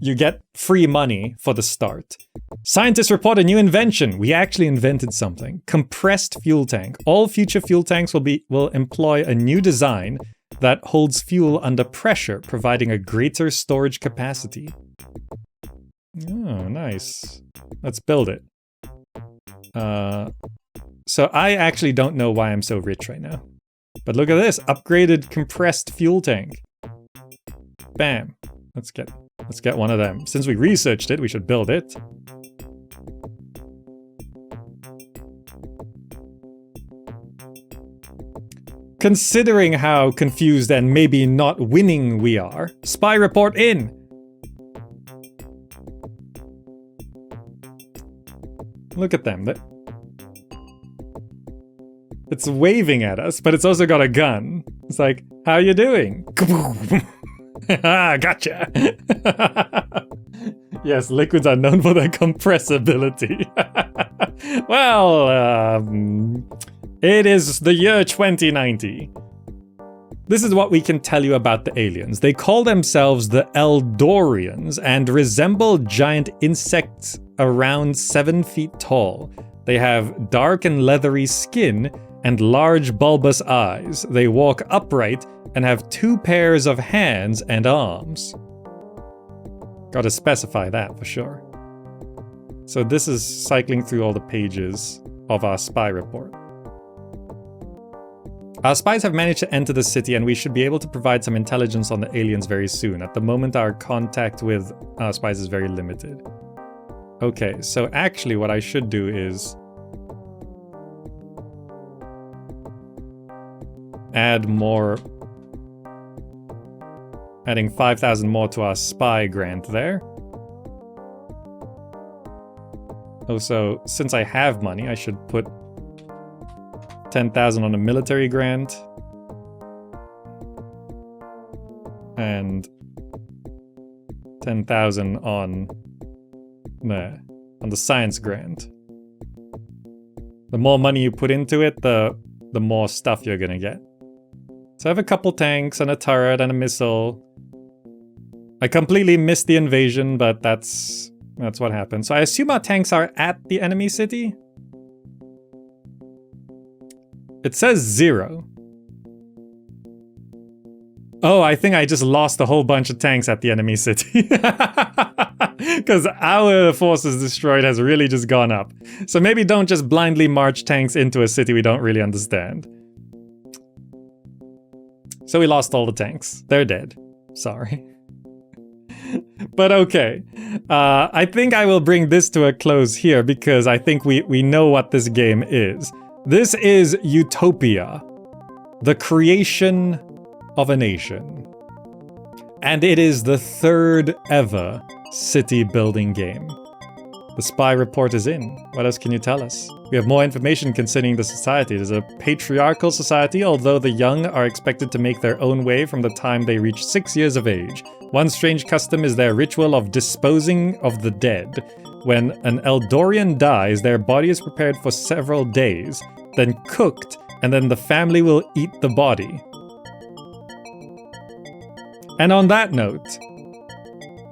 you get free money for the start. Scientists report a new invention. We actually invented something. Compressed fuel tank. All future fuel tanks will employ a new design that holds fuel under pressure, providing a greater storage capacity. Oh, nice. Let's build it. So I actually don't know why I'm so rich right now. But look at this, upgraded compressed fuel tank. Bam. Let's get one of them. Since we researched it, we should build it. Considering how confused and maybe not winning we are, spy report in. Look at them. It's waving at us, but it's also got a gun. It's like, how you doing? Gotcha. Yes, liquids are known for their compressibility. Well, it is the year 2090. This is what we can tell you about the aliens. They call themselves the Eldorians and resemble giant insects around 7 feet tall. They have dark and leathery skin and large bulbous eyes. They walk upright and have 2 pairs of hands and arms. Gotta specify that for sure. So this is cycling through all the pages of our spy report. Our spies have managed to enter the city and we should be able to provide some intelligence on the aliens very soon. At the moment, our contact with our spies is very limited. Okay, so actually what I should do is add more, adding 5,000 more to our spy grant there. Also, since I have money, I should put 10,000 on a military grant and 10,000 on the science grant. The more money you put into it, the more stuff you're gonna get. So I have a couple tanks and a turret and a missile. I completely missed the invasion, but that's what happened. So I assume our tanks are at the enemy city? It says 0. Oh, I think I just lost a whole bunch of tanks at the enemy city. Because our forces destroyed has really just gone up. So maybe don't just blindly march tanks into a city we don't really understand. So we lost all the tanks. They're dead. Sorry. But okay. I think I will bring this to a close here because I think we know what this game is. This is Utopia, the creation of a nation. And it is the 3rd ever city building game. The spy report is in. What else can you tell us? We have more information concerning the society. It is a patriarchal society, although the young are expected to make their own way from the time they reach 6 years of age. One strange custom is their ritual of disposing of the dead. When an Eldorian dies, their body is prepared for several days, then cooked, and then the family will eat the body. And on that note,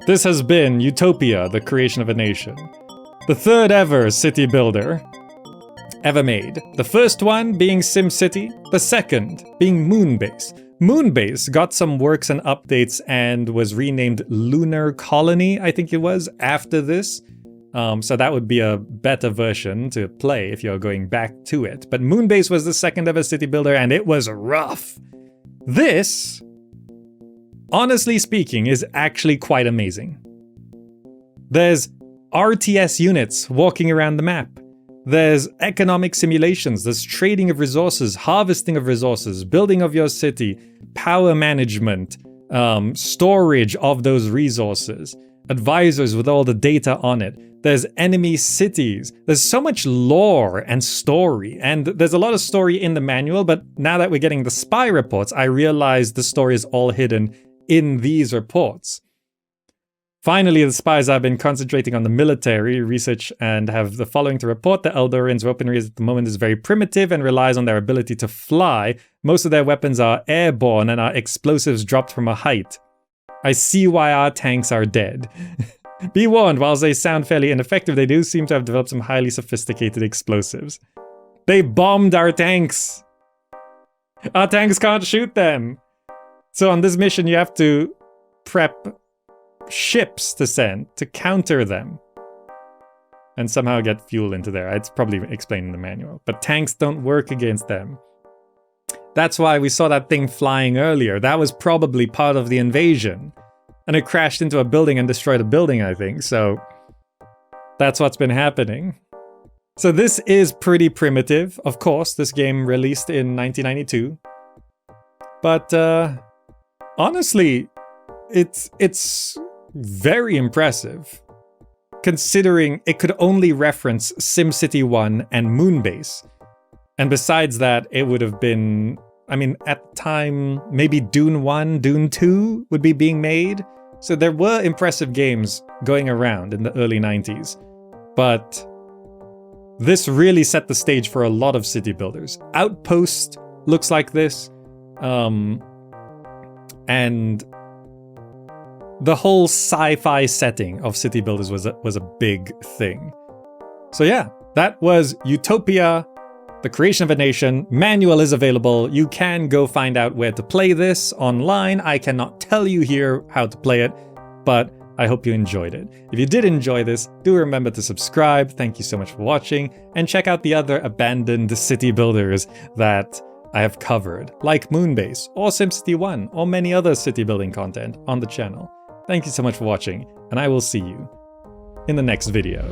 this has been Utopia, the creation of a nation. The third ever city builder ever made. The first one being SimCity, the second being Moonbase. Moonbase got some works and updates and was renamed Lunar Colony, I think it was, after this. So that would be a better version to play if you're going back to it. But Moonbase was the second ever city builder and it was rough. This, honestly speaking, is actually quite amazing. There's RTS units walking around the map. There's economic simulations, there's trading of resources, harvesting of resources, building of your city, power management, storage of those resources, advisors with all the data on it. There's enemy cities. There's so much lore and story, and there's a lot of story in the manual, but now that we're getting the spy reports, I realize the story is all hidden in these reports. Finally, the spies have been concentrating on the military research and have the following to report. The Eldorians' weaponry at the moment is very primitive and relies on their ability to fly. Most of their weapons are airborne and are explosives dropped from a height. I see why our tanks are dead. Be warned, whilst they sound fairly ineffective, they do seem to have developed some highly sophisticated explosives. They bombed our tanks! Our tanks can't shoot them! So on this mission you have to prep ships to send to counter them and somehow get fuel into there. It's probably explained in the manual, but tanks don't work against them. That's why we saw that thing flying earlier. That was probably part of the invasion, and it crashed into a building and destroyed a building, I think. So that's what's been happening. So this is pretty primitive. Of course, this game released in 1992, but honestly, it's very impressive, considering it could only reference SimCity 1 and Moonbase. And besides that, it would have been, I mean, at the time, maybe Dune 1, Dune 2 would be being made. So there were impressive games going around in the early 90s. But this really set the stage for a lot of city builders. Outpost looks like this. And the whole sci-fi setting of city builders was a big thing. So yeah, that was Utopia, the creation of a nation. Manual is available. You can go find out where to play this online. I cannot tell you here how to play it, but I hope you enjoyed it. If you did enjoy this, do remember to subscribe. Thank you so much for watching, and check out the other abandoned city builders that I have covered, like Moonbase, or SimCity 1, or many other city building content on the channel. Thank you so much for watching, and I will see you in the next video.